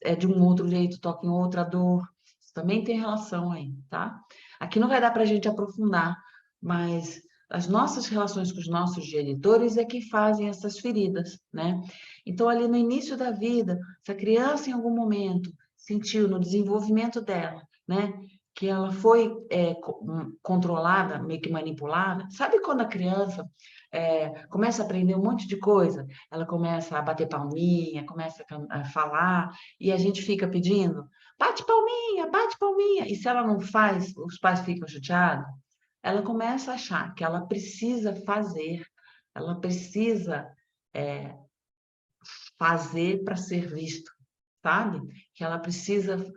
é de um outro jeito, toca em outra dor. Isso também tem relação aí, tá? Aqui não vai dar para a gente aprofundar, mas as nossas relações com os nossos genitores é que fazem essas feridas, né? Então, ali no início da vida, se a criança em algum momento sentiu no desenvolvimento dela, né, que ela foi controlada, meio que manipulada, sabe quando a criança começa a aprender um monte de coisa? Ela começa a bater palminha, começa a falar, e a gente fica pedindo, bate palminha, e se ela não faz, os pais ficam chateados, ela começa a achar que ela precisa fazer, ela precisa é, fazer para ser visto, sabe? Que ela precisa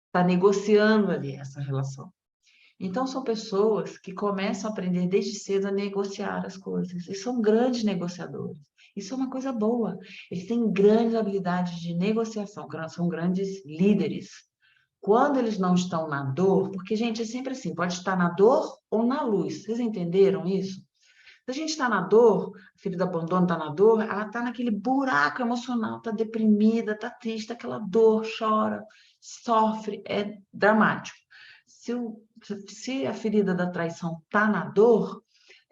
estar negociando ali essa relação. Então, são pessoas que começam a aprender desde cedo a negociar as coisas, e são grandes negociadores. Isso é uma coisa boa. Eles têm grandes habilidades de negociação, são grandes líderes. Quando eles não estão na dor, porque, gente, é sempre assim, pode estar na dor ou na luz. Vocês entenderam isso? Se a gente está na dor, a filha do abandono está na dor, ela está naquele buraco emocional, está deprimida, está triste, aquela dor, chora, sofre, é dramático. Se a ferida da traição está na dor,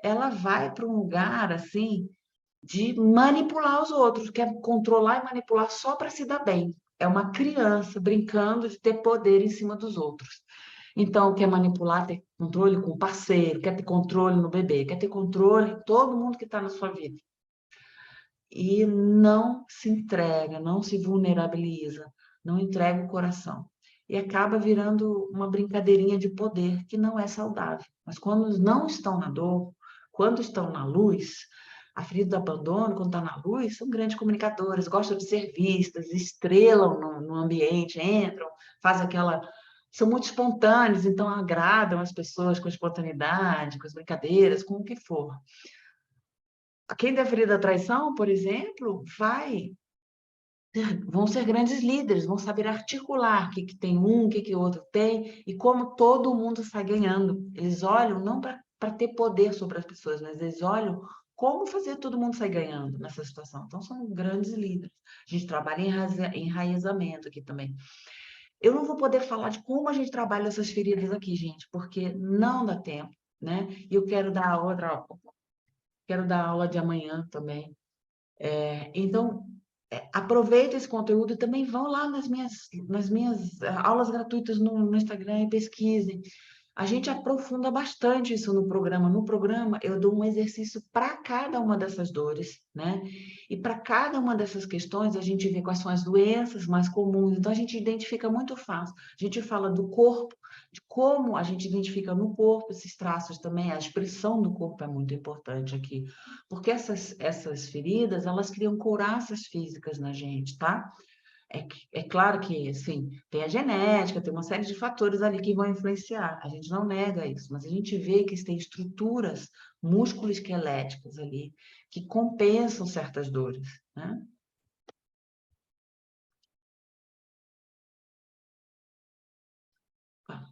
ela vai para um lugar assim de manipular os outros, quer controlar e manipular só para se dar bem. É uma criança brincando de ter poder em cima dos outros. Então, quer manipular, ter controle com o parceiro, quer ter controle no bebê, quer ter controle em todo mundo que está na sua vida. E não se entrega, não se vulnerabiliza, não entrega o coração. E acaba virando uma brincadeirinha de poder que não é saudável. Mas quando não estão na dor, quando estão na luz, a ferida do abandono, quando está na luz, são grandes comunicadoras, gostam de ser vistas, estrelam no ambiente, entram, fazem aquela. São muito espontâneos, então agradam as pessoas com espontaneidade, com as brincadeiras, com o que for. Quem der ferida da traição, por exemplo, vão ser grandes líderes, vão saber articular o que tem um, o que o outro tem, e como todo mundo sai ganhando. Eles olham não para ter poder sobre as pessoas, mas eles olham como fazer todo mundo sair ganhando nessa situação. Então, são grandes líderes. A gente trabalha em enraizamento aqui também. Eu não vou poder falar de como a gente trabalha essas feridas aqui, gente, porque não dá tempo, né? E eu quero dar aula de amanhã também. Então, aproveita esse conteúdo e também vão lá nas minhas aulas gratuitas no Instagram e pesquisem. A gente aprofunda bastante isso no programa. No programa, eu dou um exercício para cada uma dessas dores, né? E para cada uma dessas questões, a gente vê quais são as doenças mais comuns. Então, a gente identifica muito fácil. A gente fala do corpo, de como a gente identifica no corpo esses traços também. A expressão do corpo é muito importante aqui. Porque essas feridas, elas criam couraças físicas na gente, tá? É claro que, assim, tem a genética, tem uma série de fatores ali que vão influenciar. A gente não nega isso, mas a gente vê que tem estruturas músculo-esqueléticas ali que compensam certas dores, né? A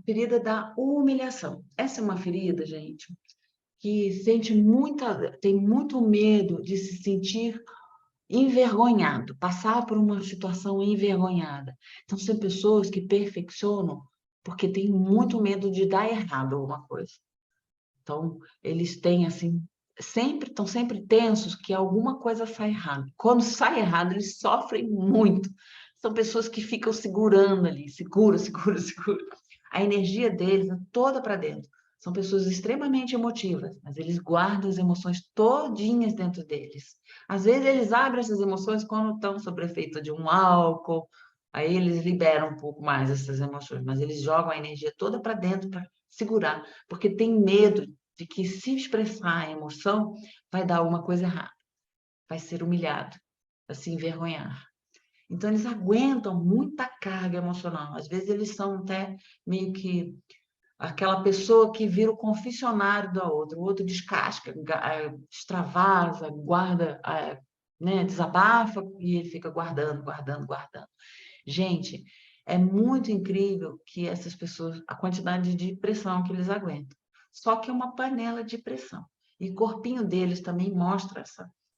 ferida da humilhação. Essa é uma ferida, gente, que tem muito medo de se sentir envergonhado, passar por uma situação envergonhada. Então, são pessoas que perfeccionam porque têm muito medo de dar errado alguma coisa. Então, eles têm, assim, estão sempre tensos que alguma coisa sai errado. Quando sai errado, eles sofrem muito. São pessoas que ficam segurando ali, segura, segura, segura. A energia deles é toda para dentro. São pessoas extremamente emotivas, mas eles guardam as emoções todinhas dentro deles. Às vezes eles abrem essas emoções quando estão sob efeito de um álcool, aí eles liberam um pouco mais essas emoções, mas eles jogam a energia toda para dentro para segurar, porque tem medo de que se expressar a emoção vai dar alguma coisa errada, vai ser humilhado, vai se envergonhar. Então, eles aguentam muita carga emocional. Às vezes, eles são até meio que aquela pessoa que vira o confessionário da outra. O outro descasca, extravasa, guarda, né, desabafa e ele fica guardando, guardando, guardando. Gente, é muito incrível que essas pessoas, a quantidade de pressão que eles aguentam. Só que é uma panela de pressão. E o corpinho deles também mostra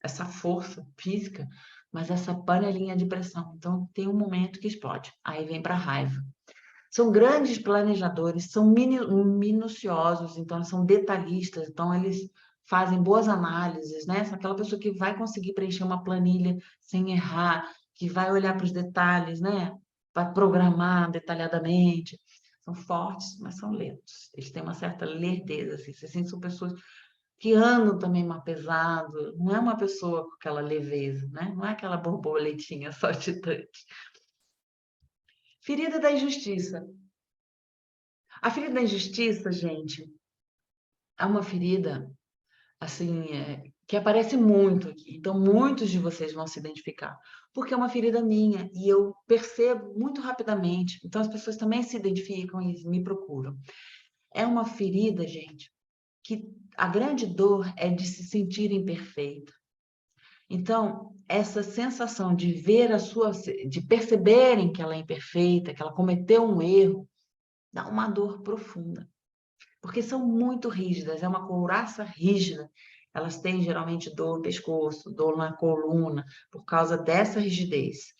essa força física, mas essa panelinha de pressão. Então, tem um momento que explode. Aí vem para a raiva. São grandes planejadores, são minuciosos, então são detalhistas, então eles fazem boas análises, né? São aquela pessoa que vai conseguir preencher uma planilha sem errar, que vai olhar para os detalhes, né? Vai programar detalhadamente. São fortes, mas são lentos. Eles têm uma certa lerdeza, assim. Você sente, são pessoas que andam também mais pesado. Não é uma pessoa com aquela leveza, né? Não é aquela borboletinha saltitante. Ferida da injustiça. A ferida da injustiça, gente, é uma ferida, assim, que aparece muito aqui. Então, muitos de vocês vão se identificar, porque é uma ferida minha e eu percebo muito rapidamente. Então, as pessoas também se identificam e me procuram. É uma ferida, gente, que a grande dor é de se sentir imperfeita. Então, essa sensação de ver de perceberem que ela é imperfeita, que ela cometeu um erro, dá uma dor profunda. Porque são muito rígidas, é uma couraça rígida. Elas têm geralmente dor no pescoço, dor na coluna, por causa dessa rigidez.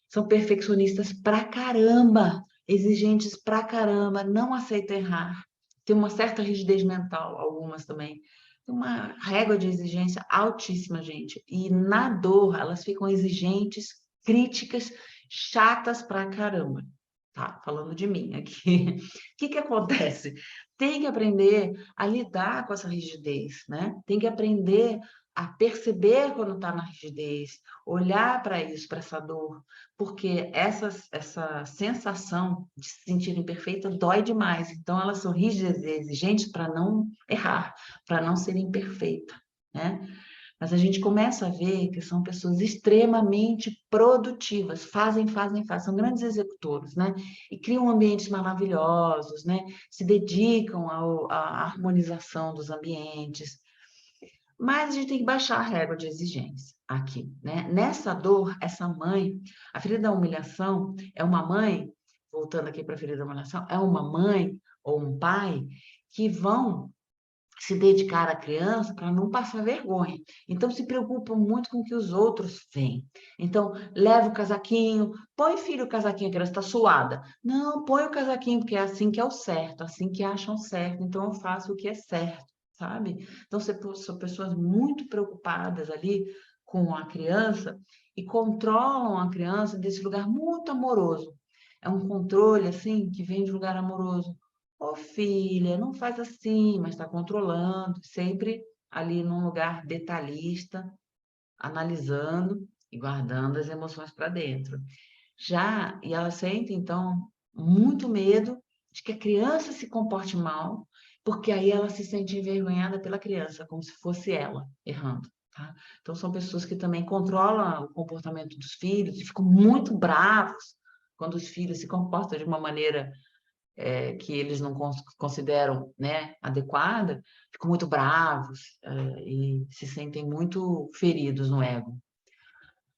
São perfeccionistas pra caramba, exigentes pra caramba, não aceitam errar. Tem uma certa rigidez mental, algumas também. Tem uma régua de exigência altíssima, gente. E na dor, elas ficam exigentes, críticas, chatas pra caramba. Tá, falando de mim aqui. O que que acontece? Tem que aprender a lidar com essa rigidez, né? Tem que aprender a perceber quando está na rigidez, olhar para isso, para essa dor, porque essa sensação de se sentir imperfeita dói demais. Então, elas são rígidas e exigentes para não errar, para não ser imperfeita, né? Mas a gente começa a ver que são pessoas extremamente produtivas, fazem, são grandes executores, né? E criam ambientes maravilhosos, né? Se dedicam à harmonização dos ambientes. Mas a gente tem que baixar a régua de exigência aqui, né? Nessa dor, essa mãe, a ferida da humilhação é uma mãe, voltando aqui para a ferida da humilhação, é uma mãe ou um pai que vão se dedicar à criança para não passar vergonha. Então, se preocupam muito com o que os outros veem. Então, leva o casaquinho, põe, filho, o casaquinho, a criança está suada. Não, põe o casaquinho, porque é assim que é o certo, assim que acham certo. Então, eu faço o que é certo, sabe? Então, são pessoas muito preocupadas ali com a criança e controlam a criança desse lugar muito amoroso. É um controle, assim, que vem de lugar amoroso. Ô filha, não faz assim, mas está controlando, sempre ali num lugar detalhista, analisando e guardando as emoções para dentro. E ela sente, então, muito medo de que a criança se comporte mal, porque aí ela se sente envergonhada pela criança, como se fosse ela errando. Tá? Então, são pessoas que também controlam o comportamento dos filhos e ficam muito bravos quando os filhos se comportam de uma maneira que eles não consideram, né, adequada, ficam muito bravos, e se sentem muito feridos no ego.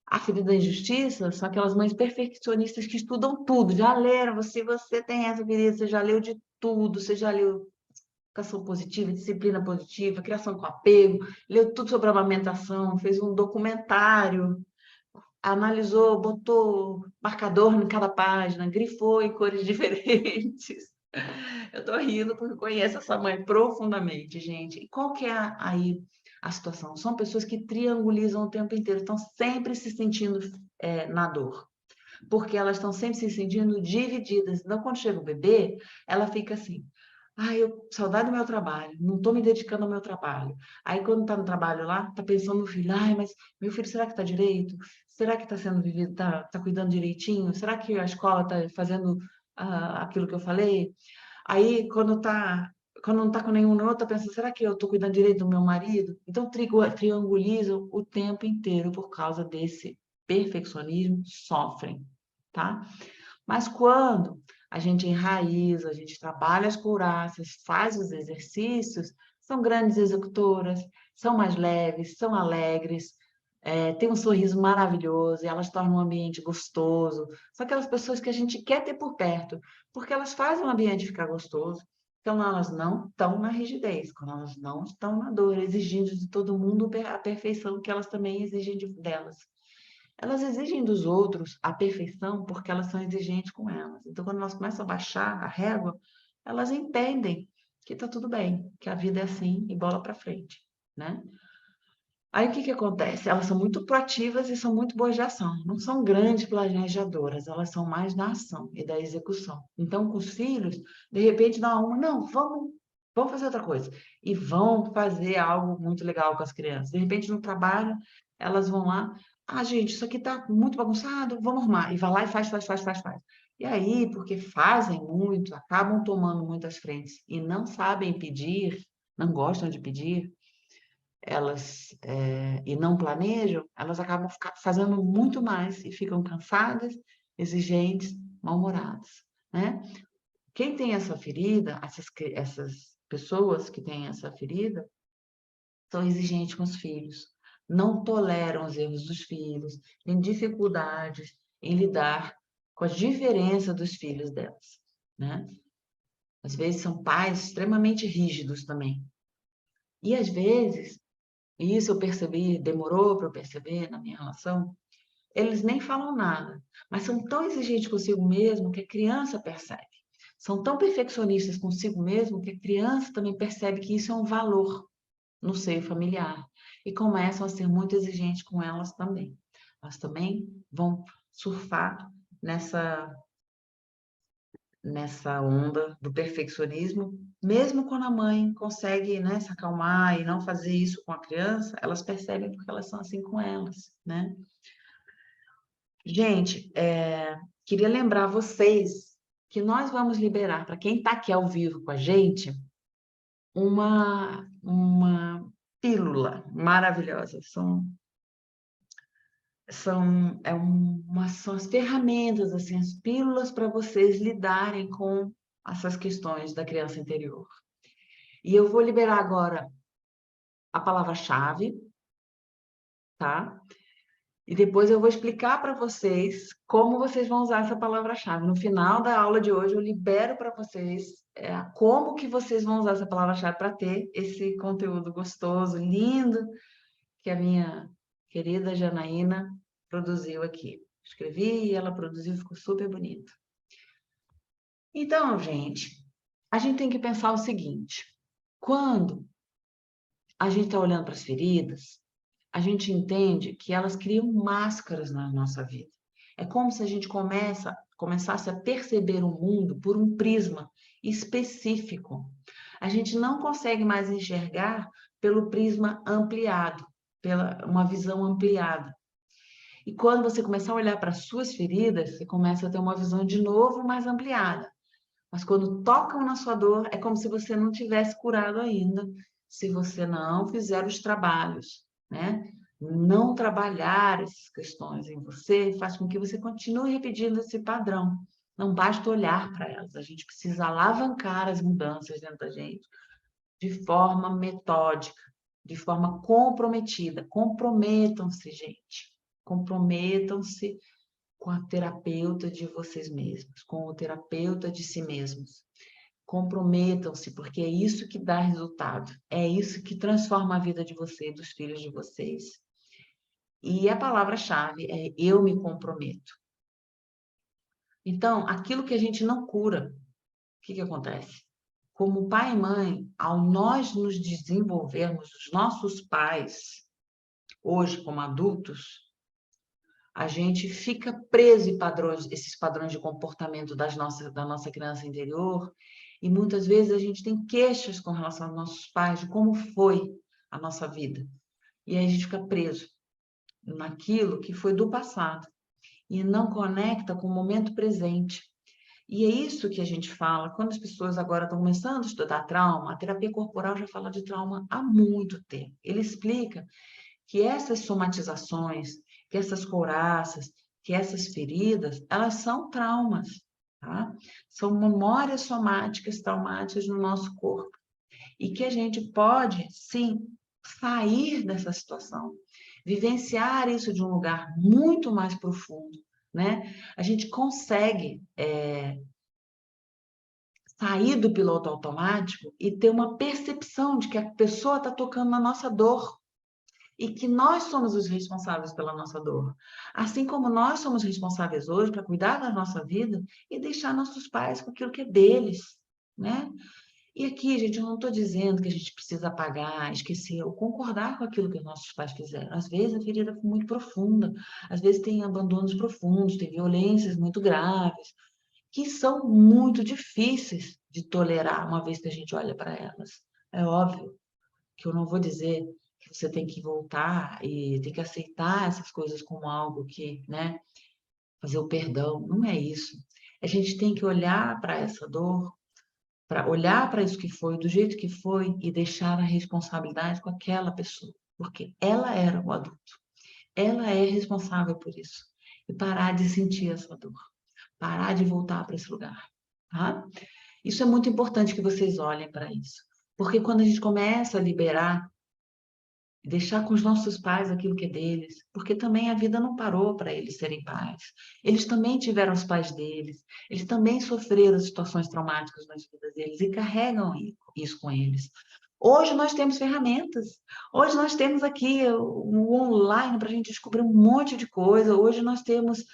A ferida da injustiça são aquelas mães perfeccionistas que estudam tudo, já leram, você tem essa ferida, você já leu de tudo, você já leu educação positiva, disciplina positiva, criação com apego, leu tudo sobre amamentação, fez um documentário, analisou, botou marcador em cada página, grifou em cores diferentes. Eu tô rindo porque conheço essa mãe profundamente, gente. E qual que é aí a situação? São pessoas que triangulizam o tempo inteiro, estão sempre se sentindo na dor, porque elas estão sempre se sentindo divididas. Então, quando chega o bebê, ela fica assim: ai, saudade do meu trabalho, não estou me dedicando ao meu trabalho. Aí, quando está no trabalho lá, está pensando no filho: ai, mas meu filho, será que está direito? Será que está sendo vivido, está cuidando direitinho? Será que a escola está fazendo aquilo que eu falei? Aí, quando está quando não está com nenhum no outro, pensa, será que eu estou cuidando direito do meu marido? Então, triangulizam o tempo inteiro por causa desse perfeccionismo, sofrem, tá? Mas quando a gente enraiza, a gente trabalha as couraças, faz os exercícios, são grandes executoras, são mais leves, são alegres, têm um sorriso maravilhoso e elas tornam o ambiente gostoso. São aquelas pessoas que a gente quer ter por perto, porque elas fazem o ambiente ficar gostoso. Então, elas não estão na rigidez, quando elas não estão na dor, exigindo de todo mundo a perfeição que elas também exigem delas. Elas exigem dos outros a perfeição porque elas são exigentes com elas. Então, quando elas começam a baixar a régua, elas entendem que está tudo bem, que a vida é assim e bola para frente, né? Aí, o que acontece? Elas são muito proativas e são muito boas de ação. Não são grandes planejadoras, elas são mais da ação e da execução. Então, com os filhos, de repente, dá uma, não, vamos fazer outra coisa. E vão fazer algo muito legal com as crianças. De repente, no trabalho, elas vão lá, gente, isso aqui está muito bagunçado, vamos arrumar. E vai lá e faz. E aí, porque fazem muito, acabam tomando muitas frentes e não sabem pedir, não gostam de pedir, e não planejam, elas acabam fazendo muito mais e ficam cansadas, exigentes, mal-humoradas, né? Quem tem essa ferida, essas pessoas que têm essa ferida, são exigentes com os filhos, não toleram os erros dos filhos, têm dificuldades em lidar com a diferença dos filhos delas, né? Às vezes são pais extremamente rígidos também. E às vezes, e isso eu percebi, demorou para eu perceber na minha relação, eles nem falam nada, mas são tão exigentes consigo mesmo que a criança percebe. São tão perfeccionistas consigo mesmo que a criança também percebe que isso é um valor no seio familiar e começam a ser muito exigentes com elas também. Elas também vão surfar nessa onda do perfeccionismo, mesmo quando a mãe consegue, né, se acalmar e não fazer isso com a criança, elas percebem porque elas são assim com elas, né? Gente, queria lembrar vocês que nós vamos liberar, para quem está aqui ao vivo com a gente, uma pílula maravilhosa. São as ferramentas, assim, as pílulas para vocês lidarem com essas questões da criança interior. E eu vou liberar agora a palavra-chave, tá? E depois eu vou explicar para vocês como vocês vão usar essa palavra-chave. No final da aula de hoje, eu libero para vocês como que vocês vão usar essa palavra-chave para ter esse conteúdo gostoso, lindo, que a minha querida Janaína produziu aqui. Escrevi e ela produziu, ficou super bonito. Então, gente, a gente tem que pensar o seguinte: quando a gente está olhando para as feridas, a gente entende que elas criam máscaras na nossa vida. É como se a gente começasse a perceber o mundo por um prisma específico. A gente não consegue mais enxergar pelo prisma ampliado, pela uma visão ampliada. E quando você começar a olhar para as suas feridas, você começa a ter uma visão de novo mais ampliada. Mas quando tocam na sua dor, é como se você não tivesse curado ainda, se você não fizer os trabalhos, né? Não trabalhar essas questões em você faz com que você continue repetindo esse padrão. Não basta olhar para elas, a gente precisa alavancar as mudanças dentro da gente de forma metódica, de forma comprometida. Comprometam-se, gente. Comprometam-se com a terapeuta de vocês mesmos, com o terapeuta de si mesmos. Comprometam-se, porque é isso que dá resultado, é isso que transforma a vida de vocês, dos filhos de vocês. E a palavra-chave é eu me comprometo. Então, aquilo que a gente não cura, o que acontece? Como pai e mãe, ao nós nos desenvolvermos, os nossos pais, hoje como adultos, a gente fica preso em esses padrões de comportamento da nossa criança interior, e muitas vezes a gente tem queixas com relação aos nossos pais, de como foi a nossa vida. E aí a gente fica preso naquilo que foi do passado, e não conecta com o momento presente. E é isso que a gente fala, quando as pessoas agora estão começando a estudar trauma, a terapia corporal já fala de trauma há muito tempo. Ele explica que essas somatizações, que essas couraças, que essas feridas, elas são traumas, tá? São memórias somáticas traumáticas no nosso corpo. E que a gente pode, sim, sair dessa situação, vivenciar isso de um lugar muito mais profundo, né? A gente consegue sair do piloto automático e ter uma percepção de que a pessoa está tocando na nossa dor e que nós somos os responsáveis pela nossa dor. Assim como nós somos responsáveis hoje para cuidar da nossa vida e deixar nossos pais com aquilo que é deles, né? E aqui, gente, eu não estou dizendo que a gente precisa apagar, esquecer ou concordar com aquilo que os nossos pais fizeram. Às vezes a ferida foi muito profunda, às vezes tem abandonos profundos, tem violências muito graves, que são muito difíceis de tolerar uma vez que a gente olha para elas. É óbvio que eu não vou dizer que você tem que voltar e tem que aceitar essas coisas como algo que, né, fazer o perdão. Não é isso. A gente tem que olhar para essa dor, para olhar para isso que foi, do jeito que foi e deixar a responsabilidade com aquela pessoa, porque ela era o adulto. Ela é responsável por isso. E parar de sentir essa dor, parar de voltar para esse lugar, tá? Isso é muito importante que vocês olhem para isso. Porque quando a gente começa a liberar, deixar com os nossos pais aquilo que é deles, porque também a vida não parou para eles serem pais. Eles também tiveram os pais deles, eles também sofreram situações traumáticas nas vidas deles e carregam isso com eles. Hoje nós temos ferramentas, hoje nós temos aqui o online para a gente descobrir um monte de coisa, hoje nós temos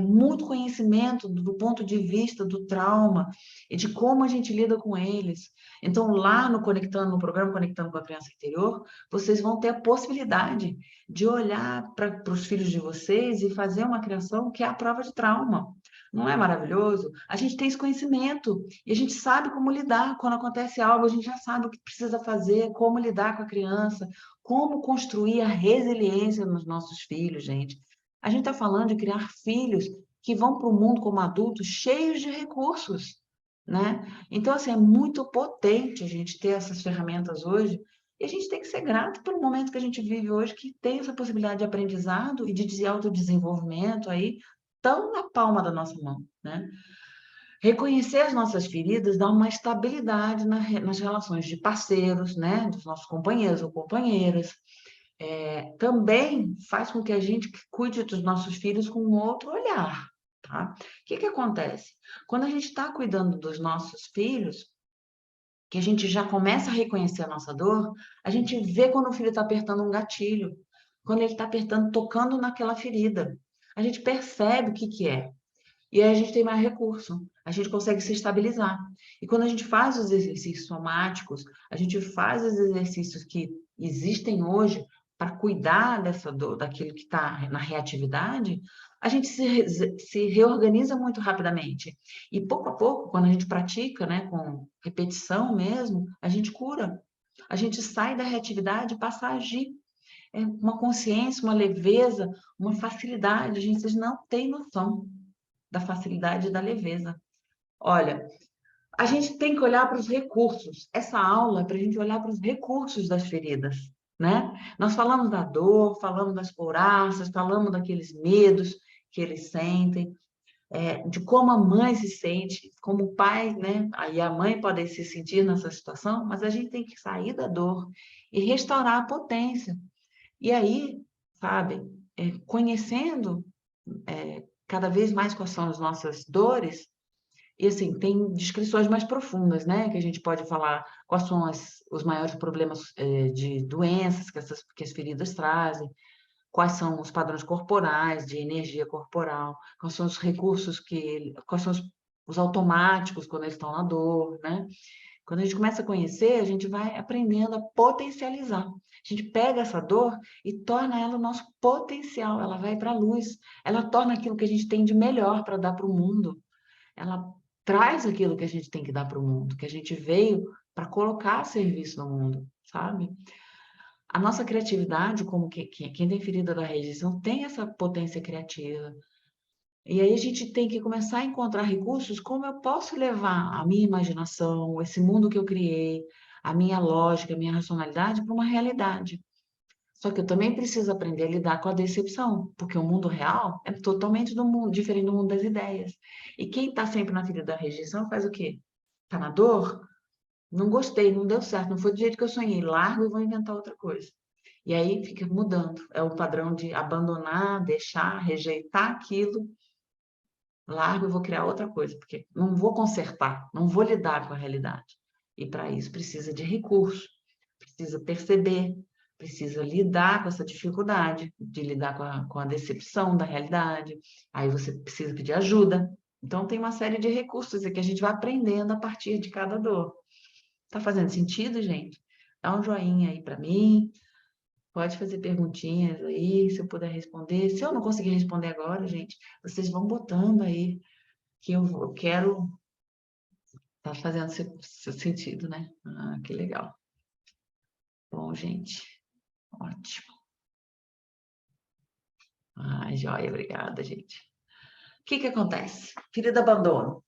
muito conhecimento do ponto de vista do trauma e de como a gente lida com eles. Então, lá no Conectando, no programa Conectando com a Criança Interior, vocês vão ter a possibilidade de olhar para os filhos de vocês e fazer uma criação que é a prova de trauma. Não é maravilhoso? A gente tem esse conhecimento e a gente sabe como lidar. Quando acontece algo, a gente já sabe o que precisa fazer, como lidar com a criança, como construir a resiliência nos nossos filhos, gente. A gente está falando de criar filhos que vão para o mundo como adultos cheios de recursos, né? Então, assim, é muito potente a gente ter essas ferramentas hoje e a gente tem que ser grato pelo momento que a gente vive hoje, que tem essa possibilidade de aprendizado e de autodesenvolvimento aí tão na palma da nossa mão, né? Reconhecer as nossas feridas dá uma estabilidade nas relações de parceiros, né? Dos nossos companheiros ou companheiras. Também faz com que a gente cuide dos nossos filhos com um outro olhar, tá? O que que acontece? Quando a gente está cuidando dos nossos filhos, que a gente já começa a reconhecer a nossa dor, a gente vê quando o filho está apertando um gatilho, quando ele está apertando, tocando naquela ferida. A gente percebe o que que é. E aí a gente tem mais recurso, a gente consegue se estabilizar. E quando a gente faz os exercícios somáticos, a gente faz os exercícios que existem hoje para cuidar dessa dor, daquilo que está na reatividade, a gente se reorganiza muito rapidamente. E pouco a pouco, quando a gente pratica, né, com repetição mesmo, a gente cura. A gente sai da reatividade e passa a agir. É uma consciência, uma leveza, uma facilidade. A gente, vocês não têm noção da facilidade e da leveza. Olha, a gente tem que olhar para os recursos. Essa aula é para a gente olhar para os recursos das feridas, né? Nós falamos da dor, falamos das couraças, falamos daqueles medos que eles sentem, de como a mãe se sente, como o pai, né? Aí a mãe pode se sentir nessa situação, mas a gente tem que sair da dor e restaurar a potência. E aí, sabe, conhecendo cada vez mais quais são as nossas dores, e assim, tem descrições mais profundas, né? Que a gente pode falar quais são os maiores problemas de doenças que as feridas trazem, quais são os padrões corporais, de energia corporal, quais são os recursos quais são os automáticos quando eles estão na dor, né? Quando a gente começa a conhecer, a gente vai aprendendo a potencializar. A gente pega essa dor e torna ela o nosso potencial, ela vai para a luz, ela torna aquilo que a gente tem de melhor para dar para o mundo, ela traz aquilo que a gente tem que dar para o mundo, que a gente veio para colocar a serviço no mundo, sabe? A nossa criatividade, como quem tem ferida da rejeição, tem essa potência criativa. E aí a gente tem que começar a encontrar recursos como eu posso levar a minha imaginação, esse mundo que eu criei, a minha lógica, a minha racionalidade para uma realidade. Só que eu também preciso aprender a lidar com a decepção, porque o mundo real é totalmente diferente do mundo das ideias. E quem está sempre na filha da rejeição faz o quê? Está na dor? Não gostei, não deu certo, não foi do jeito que eu sonhei, largo e vou inventar outra coisa. E aí fica mudando. É o padrão de abandonar, deixar, rejeitar aquilo, largo e vou criar outra coisa, porque não vou consertar, não vou lidar com a realidade. E para isso precisa de recurso, precisa perceber, precisa lidar com essa dificuldade de lidar com a decepção da realidade. Aí você precisa pedir ajuda. Então tem uma série de recursos que a gente vai aprendendo a partir de cada dor. Tá fazendo sentido, gente? Dá um joinha aí para mim. Pode fazer perguntinhas aí, se eu puder responder. Se eu não conseguir responder agora, gente, vocês vão botando aí, que eu quero. Tá fazendo seu sentido, né? Ah, que legal. Bom, gente, ótimo. Ai, joia, obrigada, gente. O que que acontece? Ferida do abandono.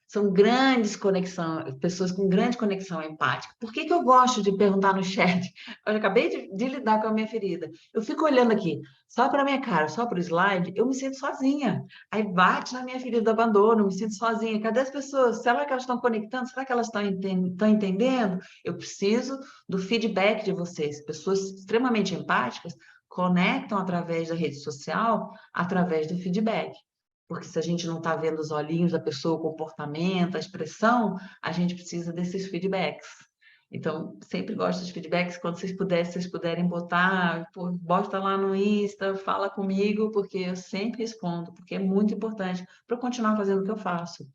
São grandes conexões, pessoas com grande conexão empática. Por que que eu gosto de perguntar no chat? Eu acabei de lidar com a minha ferida. Eu fico olhando aqui, só para a minha cara, só para o slide, eu me sinto sozinha. Aí bate na minha ferida do abandono, eu me sinto sozinha. Cadê as pessoas? Será que elas estão conectando? Será que elas estão entendendo? Eu preciso do feedback de vocês. Pessoas extremamente empáticas conectam através da rede social, através do feedback. Porque se a gente não está vendo os olhinhos da pessoa, o comportamento, a expressão, a gente precisa desses feedbacks. Então, sempre gosto dos feedbacks. Quando vocês puderem botar, pô, bota lá no Insta, fala comigo, porque eu sempre respondo, porque é muito importante para eu continuar fazendo o que eu faço.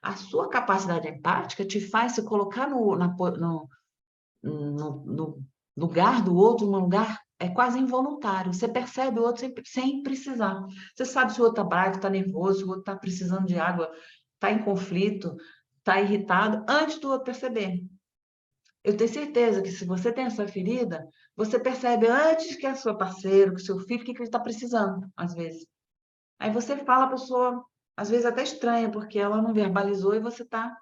A sua capacidade empática te faz se colocar no lugar do outro, num lugar quase involuntário. Você percebe o outro sem precisar. Você sabe se o outro está bravo, está nervoso, se o outro está precisando de água, está em conflito, está irritado, antes do outro perceber. Eu tenho certeza que se você tem essa ferida, você percebe antes que a sua parceira, que o seu filho, o que ele está precisando, às vezes. Aí você fala a pessoa, às vezes até estranha, porque ela não verbalizou e você está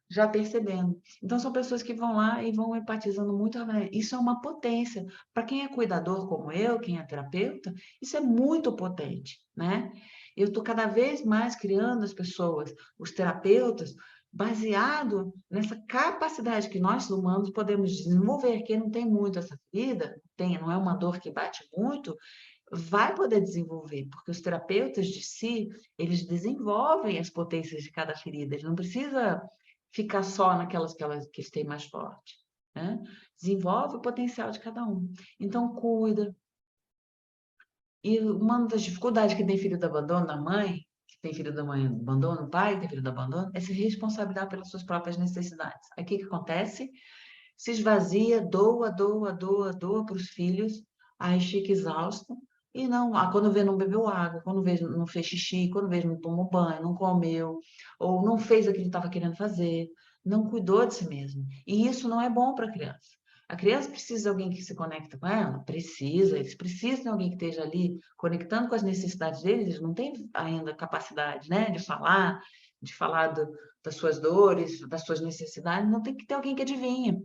já percebendo. Então, são pessoas que vão lá e vão empatizando muito. Isso é uma potência. Para quem é cuidador como eu, quem é terapeuta, isso é muito potente, né? Eu estou cada vez mais criando as pessoas, os terapeutas, baseado nessa capacidade que nós humanos podemos desenvolver. Quem não tem muito essa vida, não é uma dor que bate muito, vai poder desenvolver, porque os terapeutas de si, eles desenvolvem as potências de cada ferida, eles não precisa ficar só naquelas que eles têm mais forte, né? Desenvolve o potencial de cada um. Então, cuida. E uma das dificuldades que tem filho do abandono da mãe, que tem filho da mãe do abandono, o pai que tem filho do abandono, é se responsabilizar pelas suas próprias necessidades. Aí o que que acontece? Se esvazia, doa, doa, doa, doa para os filhos, aí fica exausto, e não, quando vê não bebeu água, quando vê não fez xixi, quando vê não tomou banho, não comeu, ou não fez aquilo que estava querendo fazer, não cuidou de si mesmo. E isso não é bom para a criança. A criança precisa de alguém que se conecta com ela? Precisa, eles precisam de alguém que esteja ali conectando com as necessidades deles, eles não têm ainda capacidade, né, de falar das suas dores, das suas necessidades, não tem que ter alguém que adivinha.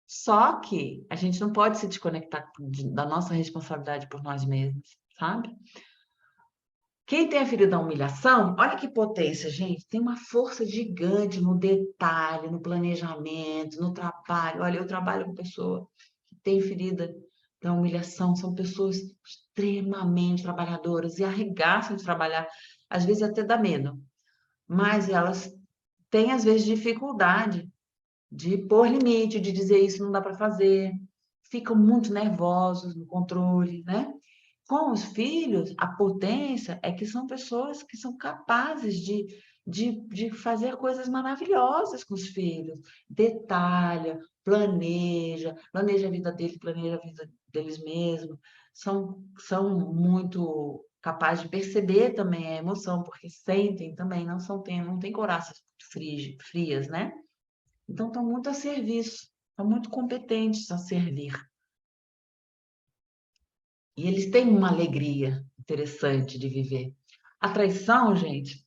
Só que a gente não pode se desconectar da nossa responsabilidade por nós mesmos, sabe? Quem tem a ferida da humilhação, olha que potência, gente, tem uma força gigante no detalhe, no planejamento, no trabalho. Olha, eu trabalho com pessoa que tem ferida da humilhação, são pessoas extremamente trabalhadoras e arregaçam de trabalhar, às vezes até dá medo, mas elas têm, às vezes, dificuldade de pôr limite, de dizer isso não dá para fazer, ficam muito nervosos no controle, né? Com os filhos, a potência é que são pessoas que são capazes de fazer coisas maravilhosas com os filhos. Detalha, planeja a vida deles, planeja a vida deles mesmos. São muito capazes de perceber também a emoção, porque sentem também, não têm coraças frias, né? Então, estão muito a serviço, estão muito competentes a servir. E eles têm uma alegria interessante de viver. A traição, gente,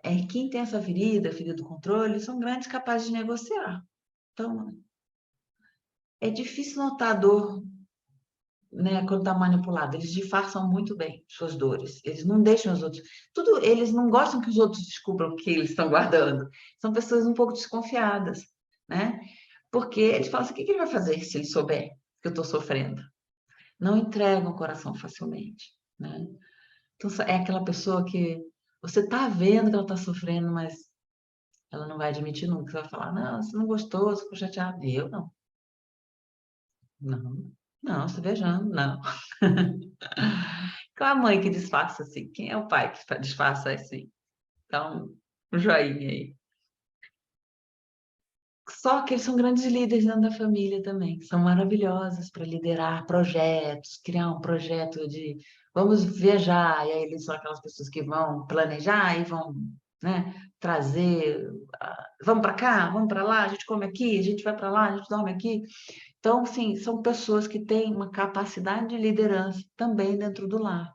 é quem tem essa ferida do controle, são grandes capazes de negociar. Então, é difícil notar a dor, né, quando está manipulado. Eles disfarçam muito bem suas dores. Eles não deixam os outros. Eles não gostam que os outros descubram o que eles estão guardando. São pessoas um pouco desconfiadas, né? Porque eles falam assim: o que ele vai fazer se ele souber que eu estou sofrendo? Não entregam o coração facilmente, né? Então, é aquela pessoa que você está vendo que ela está sofrendo, mas ela não vai admitir nunca. Você vai falar: não, você não gostou, você ficou chateado. Eu não. Não, não, você beijando, não. Qual a mãe que disfarça assim? Quem é o pai que disfarça assim? Então, um joinha aí. Só que eles são grandes líderes dentro da família também. São maravilhosos para liderar projetos, criar um projeto de vamos viajar. E aí eles são aquelas pessoas que vão planejar e vão, né, trazer. Vamos para cá, vamos para lá, a gente come aqui, a gente vai para lá, a gente dorme aqui. Então, sim, são pessoas que têm uma capacidade de liderança também dentro do lar.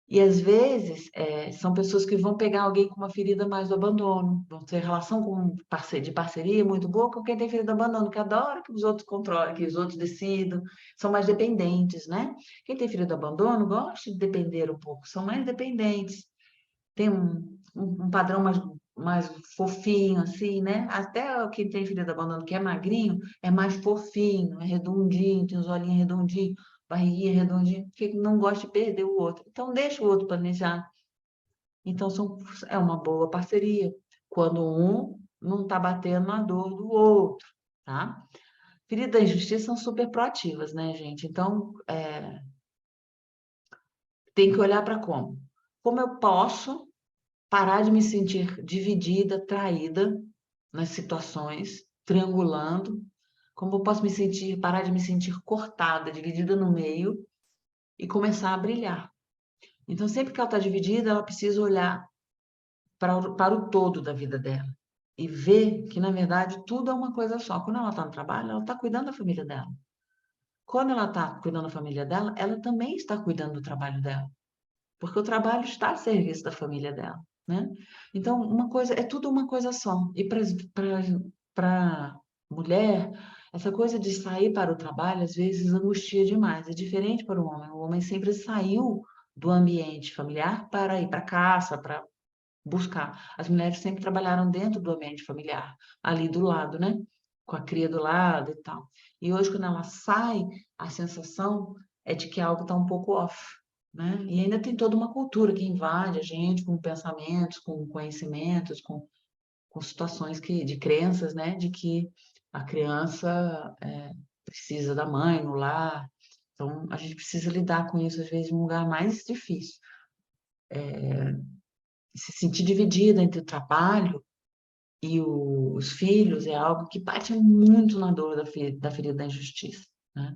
E às vezes são pessoas que vão pegar alguém com uma ferida mais do abandono, vão ter relação de parceria muito boa com quem tem ferida do abandono, que adora que os outros controlem, que os outros decidam, são mais dependentes, né? Quem tem ferida do abandono gosta de depender um pouco, são mais dependentes, tem um padrão mais fofinho, assim, né? Até quem tem filho de abandono, que é magrinho, é mais fofinho, é redondinho, tem os olhinhos redondinhos, barriguinha redondinha, porque não gosta de perder o outro. Então, deixa o outro planejar. Então, é uma boa parceria, quando um não está batendo na dor do outro, tá? Feridas da injustiça são super proativas, né, gente? Então, tem que olhar para como. Como eu posso parar de me sentir dividida, traída nas situações, triangulando, como eu posso parar de me sentir cortada, dividida no meio e começar a brilhar. Então, sempre que ela está dividida, ela precisa olhar para o todo da vida dela e ver que, na verdade, tudo é uma coisa só. Quando ela está no trabalho, ela está cuidando da família dela. Quando ela está cuidando da família dela, ela também está cuidando do trabalho dela, porque o trabalho está a serviço da família dela, né? Então, é tudo uma coisa só. E para mulher, essa coisa de sair para o trabalho, às vezes, angustia demais. É diferente para o homem. O homem sempre saiu do ambiente familiar para ir para a caça, para buscar. As mulheres sempre trabalharam dentro do ambiente familiar, ali do lado, né? Com a cria do lado e tal. E hoje, quando ela sai, a sensação é de que algo está um pouco off, né? E ainda tem toda uma cultura que invade a gente com pensamentos, com conhecimentos, com situações de crenças, né? De que a criança precisa da mãe no lar. Então, a gente precisa lidar com isso, às vezes, num lugar mais difícil. Se sentir dividida entre o trabalho e os filhos é algo que bate muito na dor da ferida da injustiça, né?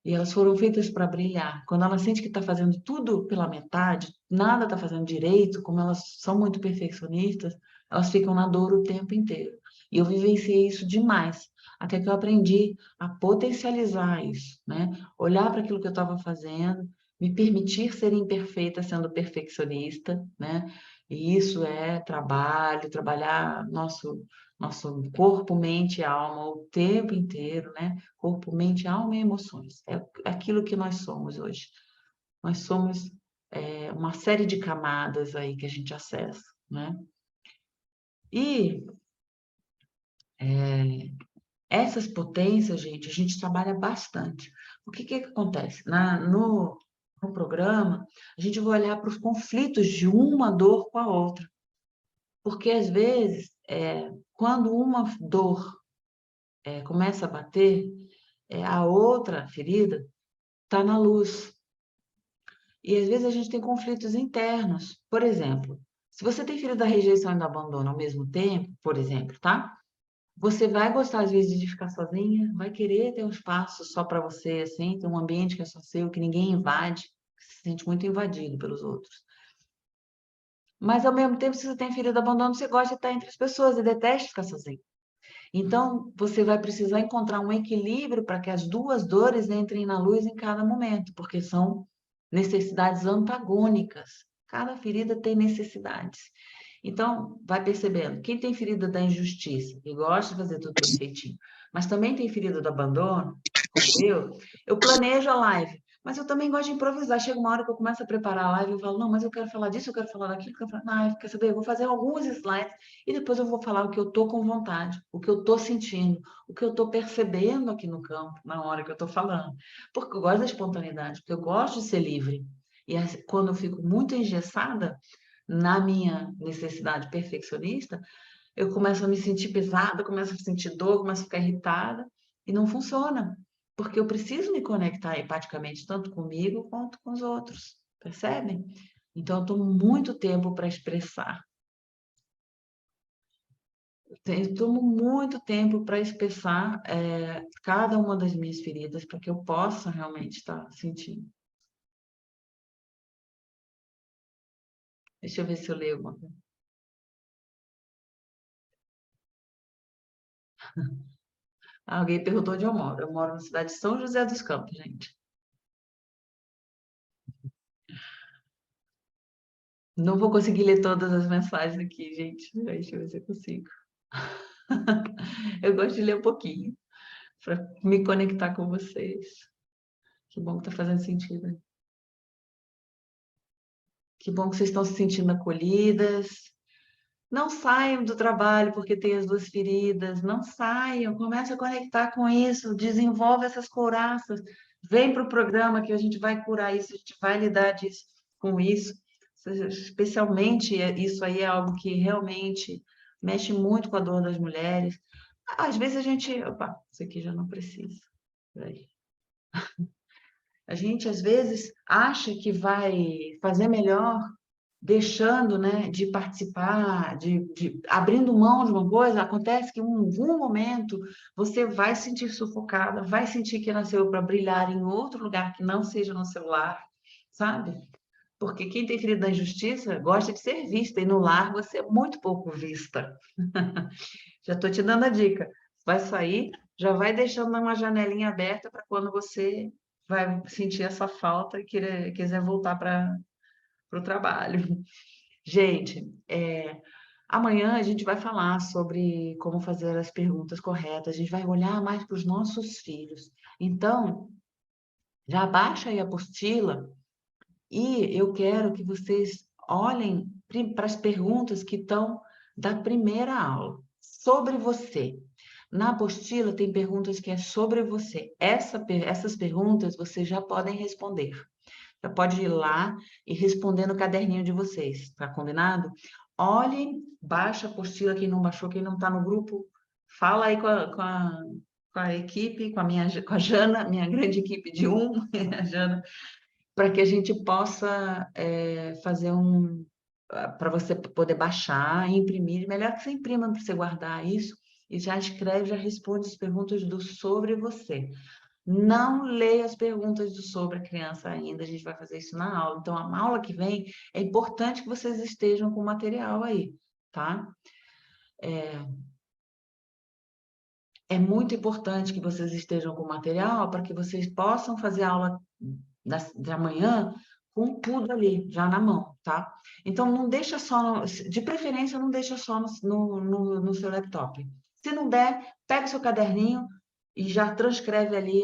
E elas foram feitas para brilhar. Quando ela sente que está fazendo tudo pela metade, nada está fazendo direito, como elas são muito perfeccionistas, elas ficam na dor o tempo inteiro. E eu vivenciei isso demais, até que eu aprendi a potencializar isso, né? Olhar para aquilo que eu estava fazendo, me permitir ser imperfeita sendo perfeccionista, né? E isso é trabalho, trabalhar nosso corpo, mente e alma o tempo inteiro, né? Corpo, mente, alma e emoções. É aquilo que nós somos hoje. Nós somos uma série de camadas aí que a gente acessa, né? E essas potências, gente, a gente trabalha bastante. O que acontece? No programa, a gente vai olhar para os conflitos de uma dor com a outra. Porque, às vezes, quando uma dor começa a bater, a outra ferida está na luz. E às vezes a gente tem conflitos internos. Por exemplo, se você tem filho da rejeição e do abandono ao mesmo tempo, por exemplo, tá? Você vai gostar às vezes de ficar sozinha, vai querer ter um espaço só para você, assim, ter um ambiente que é só seu, que ninguém invade, que se sente muito invadido pelos outros. Mas ao mesmo tempo, se você tem filho do abandono, você gosta de estar entre as pessoas e detesta ficar sozinho. Então, você vai precisar encontrar um equilíbrio para que as duas dores entrem na luz em cada momento, porque são necessidades antagônicas. Cada ferida tem necessidades. Então, vai percebendo, quem tem ferida da injustiça, e gosta de fazer tudo perfeitinho, mas também tem ferida do abandono, como eu planejo a live, mas eu também gosto de improvisar. Chega uma hora que eu começo a preparar a live, eu falo, não, mas eu quero falar disso, eu quero falar daquilo, eu quero falar, quer saber, eu vou fazer alguns slides e depois eu vou falar o que eu tô com vontade, o que eu tô sentindo, o que eu tô percebendo aqui no campo, na hora que eu tô falando. Porque eu gosto da espontaneidade, porque eu gosto de ser livre. E quando eu fico muito engessada na minha necessidade perfeccionista, eu começo a me sentir pesada, começo a sentir dor, começo a ficar irritada, e não funciona, porque eu preciso me conectar empaticamente, tanto comigo quanto com os outros, percebem? Então, eu tomo muito tempo para expressar. Eu tomo muito tempo para expressar cada uma das minhas feridas, para que eu possa realmente estar sentindo. Deixa eu ver se eu leio alguma coisa. Alguém perguntou onde eu moro. Eu moro na cidade de São José dos Campos, gente. Não vou conseguir ler todas as mensagens aqui, gente. Deixa eu ver se eu consigo. Eu gosto de ler um pouquinho, para me conectar com vocês. Que bom que está fazendo sentido. Que bom que vocês estão se sentindo acolhidas. Não saiam do trabalho porque tem as duas feridas. Não saiam. Comece a conectar com isso. Desenvolve essas couraças. Vem para o programa que a gente vai curar isso, a gente vai lidar com isso. Especialmente, isso aí é algo que realmente mexe muito com a dor das mulheres. Às vezes a gente... Opa, isso aqui já não precisa. Peraí. A gente, às vezes, acha que vai fazer melhor deixando, né, de participar, abrindo mão de uma coisa. Acontece que em algum momento você vai se sentir sufocada, vai sentir que nasceu para brilhar em outro lugar que não seja no seu lar, sabe? Porque quem tem ferida da injustiça gosta de ser vista, e no lar você é muito pouco vista. Já estou te dando a dica. Vai sair, já vai deixando uma janelinha aberta para quando você vai sentir essa falta e quiser voltar para o trabalho. Gente, amanhã a gente vai falar sobre como fazer as perguntas corretas, a gente vai olhar mais para os nossos filhos. Então, já baixa aí a apostila e eu quero que vocês olhem para as perguntas que estão da primeira aula, sobre você. Na apostila tem perguntas que é sobre você. Essas perguntas vocês já podem responder. Já pode ir lá e responder no caderninho de vocês, tá combinado? Olhem, baixa a apostila, quem não baixou, quem não está no grupo, fala aí com a equipe, com a Jana, minha grande equipe de a Jana, para que a gente possa fazer para você poder baixar e imprimir. Melhor que você imprima para você guardar isso e já escreve, já responde as perguntas do sobre você. Não leia as perguntas do sobre a criança ainda, a gente vai fazer isso na aula. Então, a aula que vem, é importante que vocês estejam com o material aí, tá? É muito importante que vocês estejam com o material para que vocês possam fazer a aula de amanhã com tudo ali, já na mão, tá? Então, não deixa só, de preferência, não deixa só no seu laptop. Se não der, pega o seu caderninho e já transcreve ali,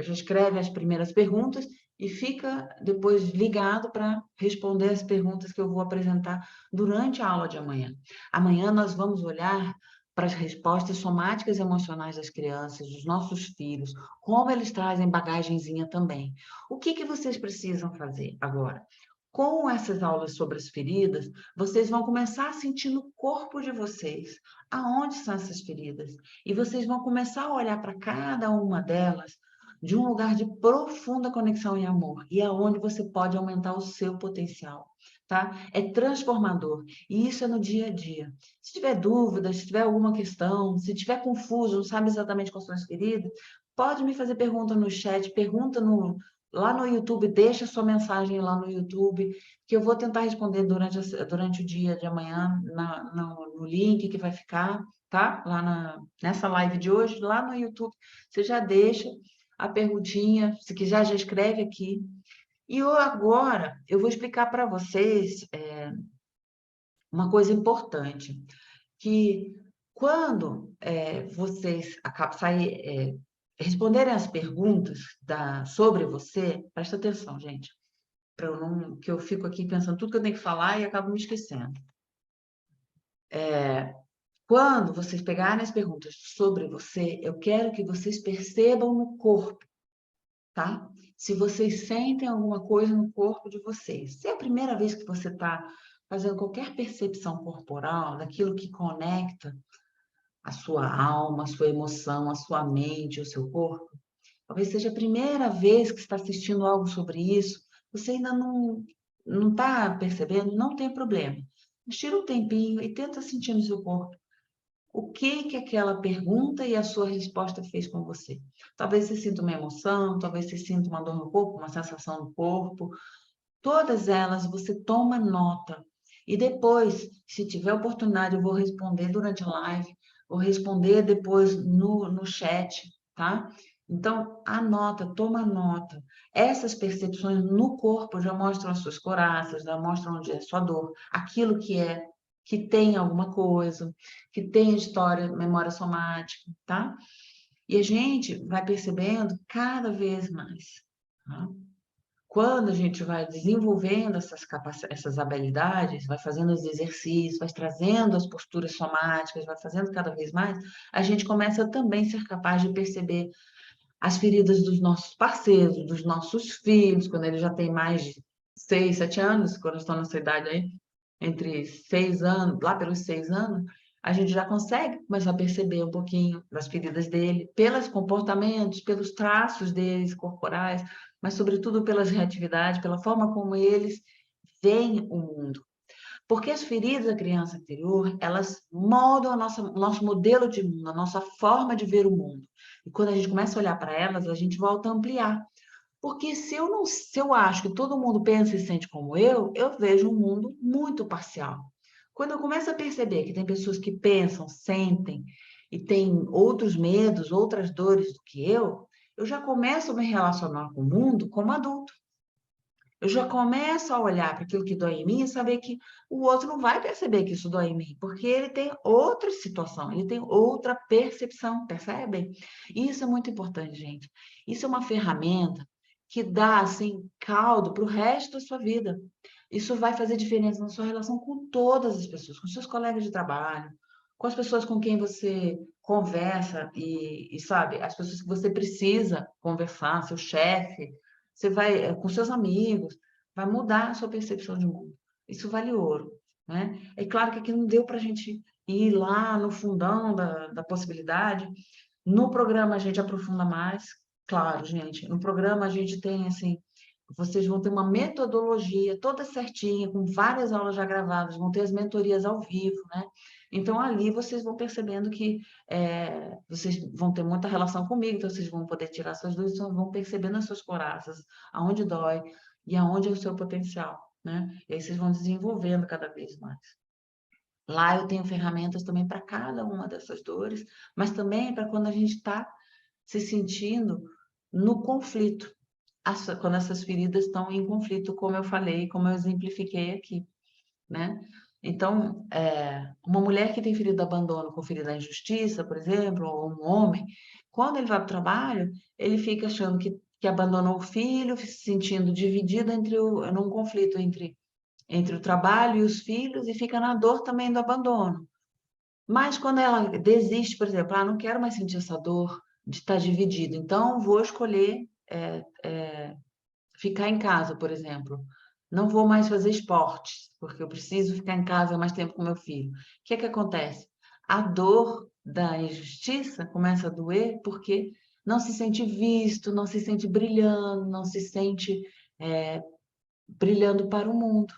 já escreve as primeiras perguntas e fica depois ligado para responder as perguntas que eu vou apresentar durante a aula de amanhã. Amanhã nós vamos olhar para as respostas somáticas e emocionais das crianças, dos nossos filhos, como eles trazem bagagenzinha também. O que vocês precisam fazer agora? Com essas aulas sobre as feridas, vocês vão começar a sentir no corpo de vocês aonde são essas feridas. E vocês vão começar a olhar para cada uma delas de um lugar de profunda conexão e amor, e aonde você pode aumentar o seu potencial, tá? É transformador, e isso é no dia a dia. Se tiver dúvida, se tiver alguma questão, se tiver confuso, não sabe exatamente quais são as feridas, pode me fazer pergunta no chat, pergunta lá no YouTube, deixa sua mensagem lá no YouTube, que eu vou tentar responder durante o dia de amanhã no link que vai ficar, tá? Lá nessa live de hoje, lá no YouTube, você já deixa a perguntinha, se quiser já escreve aqui, E agora eu vou explicar para vocês uma coisa importante, que quando vocês responderem as perguntas sobre você, presta atenção, gente, para eu não, que eu fico aqui pensando tudo que eu tenho que falar e acabo me esquecendo. Quando vocês pegarem as perguntas sobre você, eu quero que vocês percebam no corpo, tá? Se vocês sentem alguma coisa no corpo de vocês. Se é a primeira vez que você está fazendo qualquer percepção corporal, daquilo que conecta a sua alma, a sua emoção, a sua mente, o seu corpo, talvez seja a primeira vez que está assistindo algo sobre isso, você ainda não está percebendo, não tem problema. Mas tira um tempinho e tenta sentir no seu corpo o que que aquela pergunta e a sua resposta fez com você. Talvez você sinta uma emoção, talvez você sinta uma dor no corpo, uma sensação no corpo. Todas elas você toma nota. E depois, se tiver oportunidade, eu vou responder durante a live, vou responder depois no chat, tá? Então, anota, toma nota. Essas percepções no corpo já mostram as suas coraças, já mostram onde é a sua dor, aquilo que tem alguma coisa, que tem história, memória somática, tá? E a gente vai percebendo cada vez mais, tá? Quando a gente vai desenvolvendo essas habilidades, vai fazendo os exercícios, vai trazendo as posturas somáticas, vai fazendo cada vez mais, a gente começa também a ser capaz de perceber as feridas dos nossos parceiros, dos nossos filhos, quando eles já têm mais de 6, 7 anos, quando estão nessa idade aí, entre 6 anos, lá pelos 6 anos, a gente já consegue começar a perceber um pouquinho das feridas dele, pelos comportamentos, pelos traços deles corporais, mas sobretudo pelas reatividades, pela forma como eles veem o mundo. Porque as feridas da criança anterior, elas moldam o nosso modelo de mundo, a nossa forma de ver o mundo. E quando a gente começa a olhar para elas, a gente volta a ampliar. Porque se eu acho que todo mundo pensa e sente como eu vejo um mundo muito parcial. Quando eu começo a perceber que tem pessoas que pensam, sentem e têm outros medos, outras dores do que eu já começo a me relacionar com o mundo como adulto. Eu já começo a olhar para aquilo que dói em mim e saber que o outro não vai perceber que isso dói em mim, porque ele tem outra situação, ele tem outra percepção, percebem? Isso é muito importante, gente. Isso é uma ferramenta que dá, assim, caldo para o resto da sua vida. Isso vai fazer diferença na sua relação com todas as pessoas, com seus colegas de trabalho, com as pessoas com quem você conversa e sabe, as pessoas que você precisa conversar, seu chefe, você vai, com seus amigos, vai mudar a sua percepção de mundo. Isso vale ouro, né? É claro que aqui não deu para a gente ir lá no fundão da possibilidade. No programa a gente aprofunda mais, claro, gente. No programa a gente tem, assim, vocês vão ter uma metodologia toda certinha, com várias aulas já gravadas, vão ter as mentorias ao vivo, né? Então, ali vocês vão percebendo que vocês vão ter muita relação comigo, então vocês vão poder tirar suas dúvidas, vão percebendo as suas coraças, aonde dói e aonde é o seu potencial, né? E aí vocês vão desenvolvendo cada vez mais. Lá eu tenho ferramentas também para cada uma dessas dores, mas também para quando a gente está se sentindo no conflito, quando essas feridas estão em conflito, como eu falei, como eu exemplifiquei aqui, né? Então, uma mulher que tem ferido abandono com ferida da injustiça, por exemplo, ou um homem, quando ele vai para o trabalho, ele fica achando que abandonou o filho, se sentindo dividido num conflito entre o trabalho e os filhos, e fica na dor também do abandono. Mas quando ela desiste, por exemplo, não quero mais sentir essa dor de estar dividido, então vou escolher ficar em casa, por exemplo. Não vou mais fazer esportes, porque eu preciso ficar em casa mais tempo com meu filho. O que é que acontece? A dor da injustiça começa a doer porque não se sente visto, não se sente brilhando, não se sente brilhando para o mundo,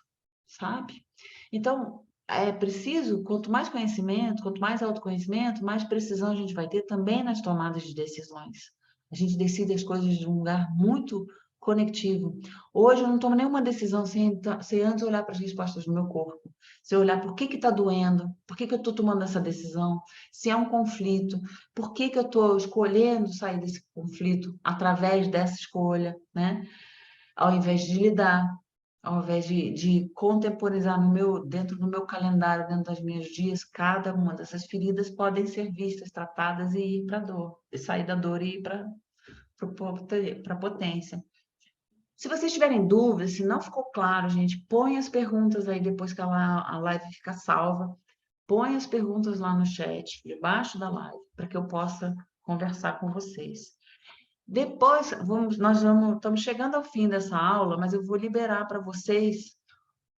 sabe? Então, é preciso, quanto mais conhecimento, quanto mais autoconhecimento, mais precisão a gente vai ter também nas tomadas de decisões. A gente decide as coisas de um lugar muito conectivo. Hoje eu não tomo nenhuma decisão sem antes olhar para as respostas do meu corpo, sem olhar por que está doendo, por que eu estou tomando essa decisão, se é um conflito, por que eu estou escolhendo sair desse conflito através dessa escolha, né? ao invés de lidar, ao invés de contemporizar dentro do meu calendário, dentro das minhas dias, cada uma dessas feridas podem ser vistas, tratadas e ir para a dor, e sair da dor e ir para a potência. Se vocês tiverem dúvidas, se não ficou claro, gente, põe as perguntas aí depois que a live ficar salva. Põe as perguntas lá no chat, debaixo da live, para que eu possa conversar com vocês. Depois, estamos chegando ao fim dessa aula, mas eu vou liberar para vocês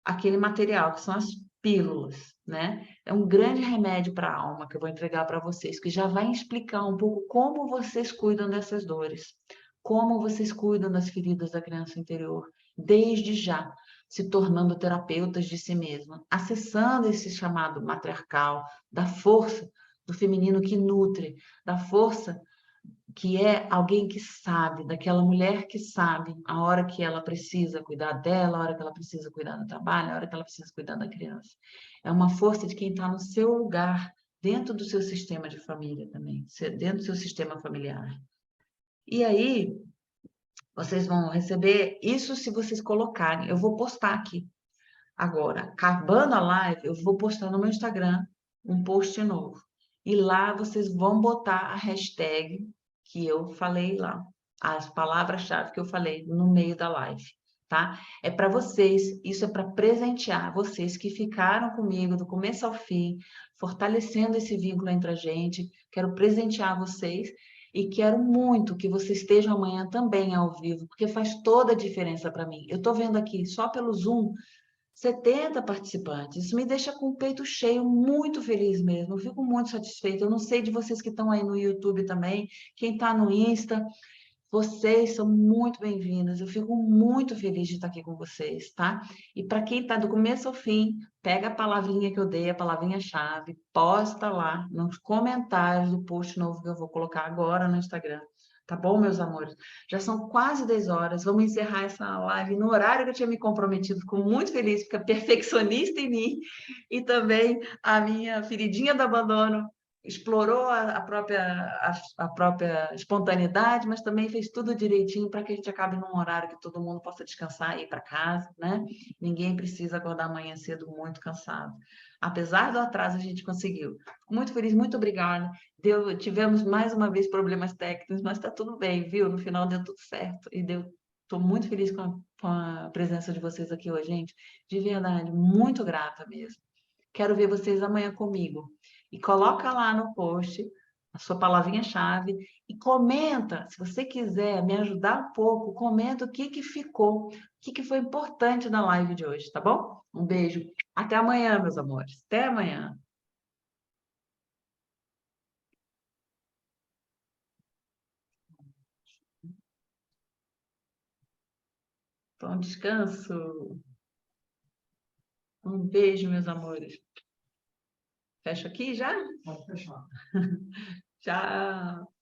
aquele material, que são as pílulas, né? É um grande remédio para a alma que eu vou entregar para vocês, que já vai explicar um pouco como vocês cuidam dessas dores, como vocês cuidam das feridas da criança interior, desde já, se tornando terapeutas de si mesma, acessando esse chamado matriarcal, da força do feminino que nutre, da força que é alguém que sabe, daquela mulher que sabe a hora que ela precisa cuidar dela, a hora que ela precisa cuidar do trabalho, a hora que ela precisa cuidar da criança. É uma força de quem está no seu lugar, dentro do seu sistema de família também, dentro do seu sistema familiar. E aí, vocês vão receber isso se vocês colocarem. Eu vou postar aqui. Agora, acabando a live, eu vou postar no meu Instagram um post novo. E lá vocês vão botar a hashtag que eu falei lá, as palavras-chave que eu falei no meio da live, tá? É para vocês, isso é para presentear vocês que ficaram comigo do começo ao fim, fortalecendo esse vínculo entre a gente. Quero presentear vocês e quero muito que vocês estejam amanhã também ao vivo, porque faz toda a diferença para mim. Eu estou vendo aqui só pelo Zoom 70 participantes. Isso me deixa com o peito cheio, muito feliz mesmo. Eu fico muito satisfeita. Eu não sei de vocês que estão aí no YouTube também, quem está no Insta, vocês são muito bem-vindas. Eu fico muito feliz de estar aqui com vocês, tá? E para quem está do começo ao fim, pega a palavrinha que eu dei, a palavrinha-chave, posta lá nos comentários do post novo que eu vou colocar agora no Instagram. Tá bom, meus amores? Já são quase 10 horas. Vamos encerrar essa live no horário que eu tinha me comprometido. Fico muito feliz, porque a perfeccionista em mim e também a minha feridinha do abandono explorou a própria espontaneidade, mas também fez tudo direitinho para que a gente acabe num horário que todo mundo possa descansar e ir para casa, né? Ninguém precisa acordar amanhã cedo muito cansado. Apesar do atraso, a gente conseguiu. Muito feliz, muito obrigada. Tivemos mais uma vez problemas técnicos, mas está tudo bem, viu? No final deu tudo certo e deu. Estou muito feliz com a presença de vocês aqui hoje, gente. De verdade, muito grata mesmo. Quero ver vocês amanhã comigo. E coloca lá no post a sua palavrinha-chave e comenta, se você quiser me ajudar um pouco, comenta o que ficou, o que foi importante na live de hoje, tá bom? Um beijo. Até amanhã, meus amores. Até amanhã. Bom descanso. Um beijo, meus amores. Fecho aqui já? Pode fechar. Tchau.